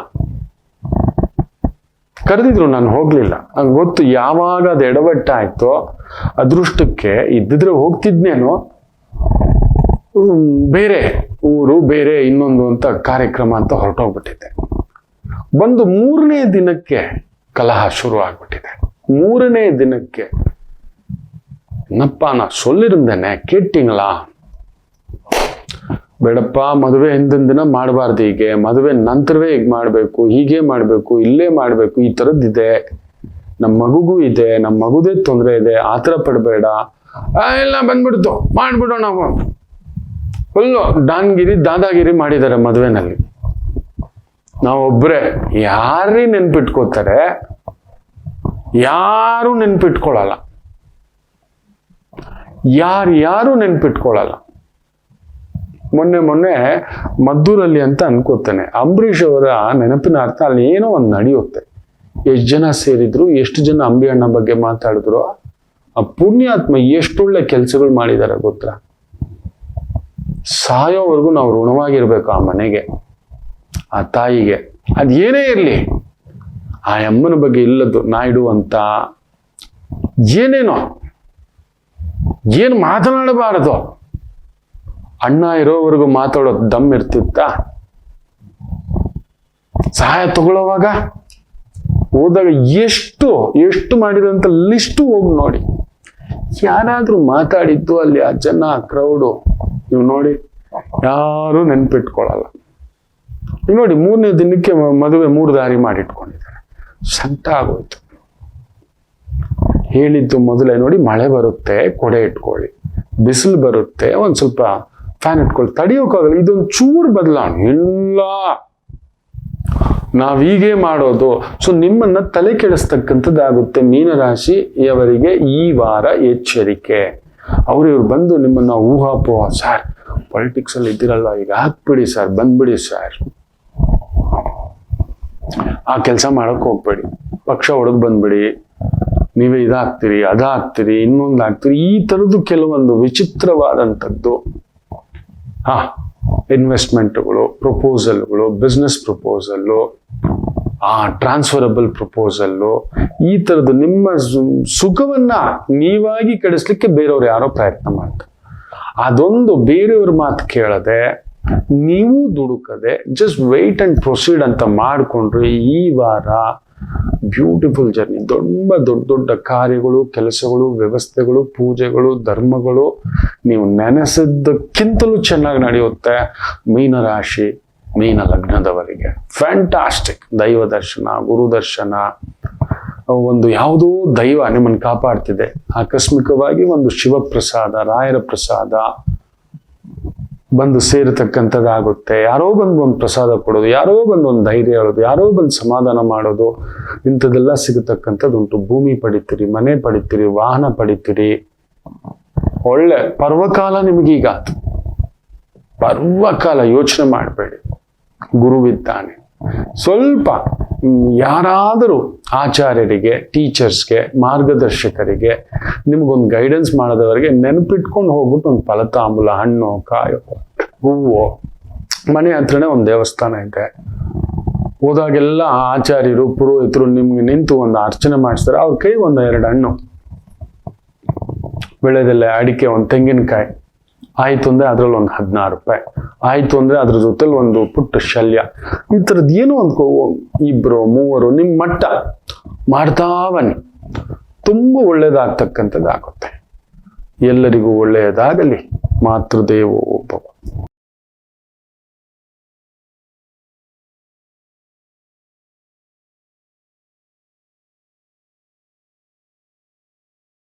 ಕರೆದಿದ್ರು, ನಾನು ಹೋಗ್ಲಿಲ್ಲ. ನಂಗೆ ಗೊತ್ತು, ಯಾವಾಗ ಅದು ಎಡವಟ್ಟಾಯ್ತೋ ಅದೃಷ್ಟಕ್ಕೆ ಇದ್ದಿದ್ರೆ ಹೋಗ್ತಿದ್ನೇನೋ, ಬೇರೆ ಊರು, ಬೇರೆ ಇನ್ನೊಂದು ಅಂತ ಕಾರ್ಯಕ್ರಮ ಅಂತ ಹೊರಟೋಗ್ಬಿಟ್ಟಿದೆ. ಬಂದು 3ನೇ ದಿನಕ್ಕೆ ಕಲಹ ಶುರು ಆಗ್ಬಿಟ್ಟಿದೆ. 3ನೇ ದಿನಕ್ಕೆ ನಾ ಸೊಲ್ಲಿರುಂದೇನೆ ಕೇಟ್ಟಿಂಗ್ಲಾ, ಬೇಡಪ್ಪ ಮದುವೆ ಹಿಂದಿನ ದಿನ ಮಾಡಬಾರ್ದು, ಹೀಗೆ ಮದುವೆ ನಂತರವೇ ಹೀಗೆ ಮಾಡ್ಬೇಕು, ಹೀಗೆ ಮಾಡ್ಬೇಕು, ಇಲ್ಲೇ ಮಾಡ್ಬೇಕು, ಈ ಥರದ್ದಿದೆ, ನಮ್ಮ ಮಗುಗೂ ಇದೆ, ನಮ್ಮ ಮಗುದೇ ತೊಂದರೆ ಇದೆ, ಆತರ ಪಡಬೇಡ. ಎಲ್ಲ ಬಂದ್ಬಿಡ್ತು, ಮಾಡ್ಬಿಡೋಣ. ನಾವು ಫುಲ್ಲು ಡಾನ್ಗಿರಿ ದಾದಾಗಿರಿ ಮಾಡಿದ್ದಾರೆ ಮದುವೆನಲ್ಲಿ. ನಾವೊಬ್ರೆ ಯಾರೇ ನೆನ್ಪಿಟ್ಕೋತಾರೆ, ಯಾರು ನೆನ್ಪಿಟ್ಕೊಳ್ಳಲ್ಲ, ಯಾರು ನೆನ್ಪಿಟ್ಕೊಳ್ಳಲ್ಲ. ಮೊನ್ನೆ ಮದ್ದೂರಲ್ಲಿ ಅಂತ ಅನ್ಕೋತೇನೆ, ಅಂಬರೀಷ್ ಅವರ ನೆನಪಿನ ಅರ್ಥ ಅಲ್ಲಿ ಏನೋ ಒಂದು ನಡೆಯುತ್ತೆ. ಎಷ್ಟು ಜನ ಸೇರಿದ್ರು, ಎಷ್ಟು ಜನ ಅಂಬಿ ಅಣ್ಣ ಬಗ್ಗೆ ಮಾತಾಡಿದ್ರು. ಆ ಪುಣ್ಯಾತ್ಮ ಎಷ್ಟೊಳ್ಳೆ ಕೆಲಸಗಳು ಮಾಡಿದ್ದಾರೆ ಗೊತ್ತಾ? ಸಾಯೋವರೆಗೂ ನಾವು ಋಣವಾಗಿರ್ಬೇಕು ಆ ಮನೆಗೆ, ಆ ತಾಯಿಗೆ. ಅದೇನೇ ಇರಲಿ, ಆ ಅಮ್ಮನ ಬಗ್ಗೆ ಇಲ್ಲದ್ದು ನಾಯ್ಡು ಅಂತ ಏನೇನೋ ಏನು ಮಾತನಾಡಬಾರದು. ಅಣ್ಣ ಇರೋವರೆಗೂ ಮಾತಾಡೋದು ದಮ್ ಇರ್ತಿತ್ತ? ಸಹಾಯ ತಗೊಳ್ಳೋವಾಗ ಹೋದಾಗ ಎಷ್ಟು ಎಷ್ಟು ಮಾಡಿದಂತ ಲಿಸ್ಟು ಹೋಗಿ ನೋಡಿ. ಯಾರಾದ್ರೂ ಮಾತಾಡಿದ್ದು ಅಲ್ಲಿ ಆ ಜನ ಕ್ರೌಡು ನೀವು ನೋಡಿ, ಯಾರು ನೆನ್ಪಿಟ್ಕೊಳ್ಳಲ್ಲ. ಈಗ ನೋಡಿ 3ನೇ ದಿನಕ್ಕೆ ಮದುವೆ 3 ದಾರಿ ಮಾಡಿಟ್ಕೊಂಡಿದ್ದಾರೆ. ಸಂಕಟ ಆಗೋಯ್ತು. ಹೇಳಿದ್ದು ಮೊದಲೇ ನೋಡಿ, ಮಳೆ ಬರುತ್ತೆ ಕೊಡೆ ಇಟ್ಕೊಳ್ಳಿ, ಬಿಸಿಲು ಬರುತ್ತೆ ಒಂದ್ ಸ್ವಲ್ಪ ಫ್ಯಾನ್ ಇಟ್ಕೊಳ್ಳಿ, ತಡಿಯೋಕ್ಕಾಗಲ್ಲ. ಇದೊಂದು ಚೂರು ಬದಲಾವಣೆ ಇಲ್ಲ, ನಾವೀಗೆ ಮಾಡೋದು. ಸೊ ನಿಮ್ಮನ್ನ ತಲೆ ಕೆಡಿಸ್ತಕ್ಕಂಥದ್ದಾಗುತ್ತೆ. ಮೀನರಾಶಿಯವರಿಗೆ ಈ ವಾರ ಎಚ್ಚರಿಕೆ. ಇವ್ರು ಬಂದು ನಿಮ್ಮನ್ನ ಊಹಾಪೋಹ, ಸರ್ ಪೊಲಿಟಿಕ್ಸ್ ಅಲ್ಲಿ ಇದ್ದಿರಲ್ವ, ಈಗ ಹಾಕ್ಬಿಡಿ ಸರ್, ಬಂದ್ಬಿಡಿ ಸರ್, ಆ ಕೆಲಸ ಮಾಡಕ್ ಹೋಗ್ಬೇಡಿ, ಪಕ್ಷ ಹೊಡೆದ್ ಬಂದ್ಬಿಡಿ, ನೀವೇ ಇದಾಗ್ತೀರಿ ಅದಾಗ್ತೀರಿ ಇನ್ನೊಂದು ಆಗ್ತೀರಿ, ಈ ತರದ್ದು ಕೆಲವೊಂದು ವಿಚಿತ್ರವಾದಂಥದ್ದು ಇನ್ವೆಸ್ಟ್ಮೆಂಟ್ಗಳು, ಪ್ರಪೋಸಲ್ಗಳು, ಬಿಸ್ನೆಸ್ ಪ್ರಪೋಸಲ್ಲು, ಟ್ರಾನ್ಸ್ಫರಬಲ್ ಪ್ರಪೋಸಲ್ಲು, ಈ ತರದ್ದು ನಿಮ್ಮ ಸುಖವನ್ನ ನೀವಾಗಿ ಕೆಡಿಸ್ಲಿಕ್ಕೆ ಬೇರೆಯವ್ರು ಯಾರೋ ಪ್ರಯತ್ನ ಮಾಡ್ತಾರೆ. ಅದೊಂದು ಬೇರೆಯವ್ರ ಮಾತು ಕೇಳದೆ ನೀವು ದುಡುಕದೆ ಜಸ್ಟ್ ವೆಯ್ಟ್ ಅಂಡ್ ಪ್ರೊಸೀಡ್ ಅಂತ ಮಾಡಿಕೊಂಡ್ರೆ ಈ ವಾರ ಬ್ಯೂಟಿಫುಲ್ ಜರ್ನಿ. ದೊಡ್ಡ ದೊಡ್ಡ ಕಾರ್ಯಗಳು, ಕೆಲಸಗಳು, ವ್ಯವಸ್ಥೆಗಳು, ಪೂಜೆಗಳು, ಧರ್ಮಗಳು ನೀವು ನೆನೆಸಿದ್ದಕ್ಕಿಂತಲೂ ಚೆನ್ನಾಗಿ ನಡೆಯುತ್ತೆ. ಮೀನರಾಶಿ, ಮೀನ ಲಗ್ನದವರಿಗೆ ಫ್ಯಾಂಟಾಸ್ಟಿಕ್. ದೈವ ದರ್ಶನ, ಗುರು ದರ್ಶನ, ಒಂದು ಯಾವುದೋ ದೈವ ನಿಮ್ಮನ್ನು ಕಾಪಾಡ್ತಿದೆ. ಆಕಸ್ಮಿಕವಾಗಿ ಒಂದು ಶಿವಪ್ರಸಾದ, ರಾಯರ ಪ್ರಸಾದ ಬಂದು ಸೇರತಕ್ಕಂಥದ್ದಾಗುತ್ತೆ. ಯಾರೋ ಬಂದು ಒಂದು ಪ್ರಸಾದ ಕೊಡೋದು, ಯಾರೋ ಬಂದು ಒಂದು ಧೈರ್ಯ ಹೇಳೋದು, ಯಾರೋ ಬಂದು ಸಮಾಧಾನ ಮಾಡೋದು, ಇಂಥದ್ದೆಲ್ಲ ಸಿಗತಕ್ಕಂಥದ್ದುಂಟು. ಭೂಮಿ ಪಡಿತೀರಿ, ಮನೆ ಪಡಿತೀರಿ, ವಾಹನ ಪಡಿತೀರಿ. ಒಳ್ಳೆ ಪರ್ವಕಾಲ ನಿಮಗೀಗ. ಪರ್ವಕಾಲ ಯೋಚನೆ ಮಾಡಬೇಡಿ, ಗುರುವಿದ್ದಾನೆ. ಸ್ವಲ್ಪ ಯಾರಾದರೂ ಆಚಾರ್ಯರಿಗೆ, ಟೀಚರ್ಸ್ಗೆ, ಮಾರ್ಗದರ್ಶಕರಿಗೆ, ನಿಮಗೊಂದು ಗೈಡೆನ್ಸ್ ಮಾಡೋದವರಿಗೆ ನೆನಪಿಟ್ಕೊಂಡು ಹೋಗ್ಬಿಟ್ಟು ಒಂದು ಫಲತಾಂಬೂಲ, ಹಣ್ಣು, ಕಾಯೋ, ಹೂವು, ಮನೆ ಹತ್ರನೇ ಒಂದು ದೇವಸ್ಥಾನ ಇದೆ, ಹೋದಾಗೆಲ್ಲ ಆಚಾರ್ಯರು, ಪುರೋಹಿತರು ನಿಮ್ಗೆ ನಿಂತು ಒಂದು ಅರ್ಚನೆ ಮಾಡಿಸ್ತಾರೆ. ಅವ್ರ ಕೈ ಒಂದು 2 ಹಣ್ಣು, ಬೆಳೆದೆಲೆ, ಅಡಿಕೆ, ಒಂದು ತೆಂಗಿನಕಾಯಿ ಆಯ್ತು ಅಂದ್ರೆ ಅದ್ರಲ್ಲಿ ಒಂದು 16 ರೂಪಾಯಿ ಆಯ್ತು ಅಂದ್ರೆ ಅದ್ರ ಜೊತೆಲಿ ಒಂದು ಪುಟ್ಟ ಶಲ್ಯ, ಈ ತರದ್ ಏನೋ ಒಂದು 2, 3 ನಿಮ್ ಮಟ್ಟ ಮಾಡ್ತಾ ಬನ್ನಿ. ತುಂಬಾ ಒಳ್ಳೇದಾಗ್ತಕ್ಕಂಥದ್ದಾಗುತ್ತೆ. ಎಲ್ಲರಿಗೂ ಒಳ್ಳೆಯದಾಗಲಿ. ಮಾತೃದೇವೋ ಭವ.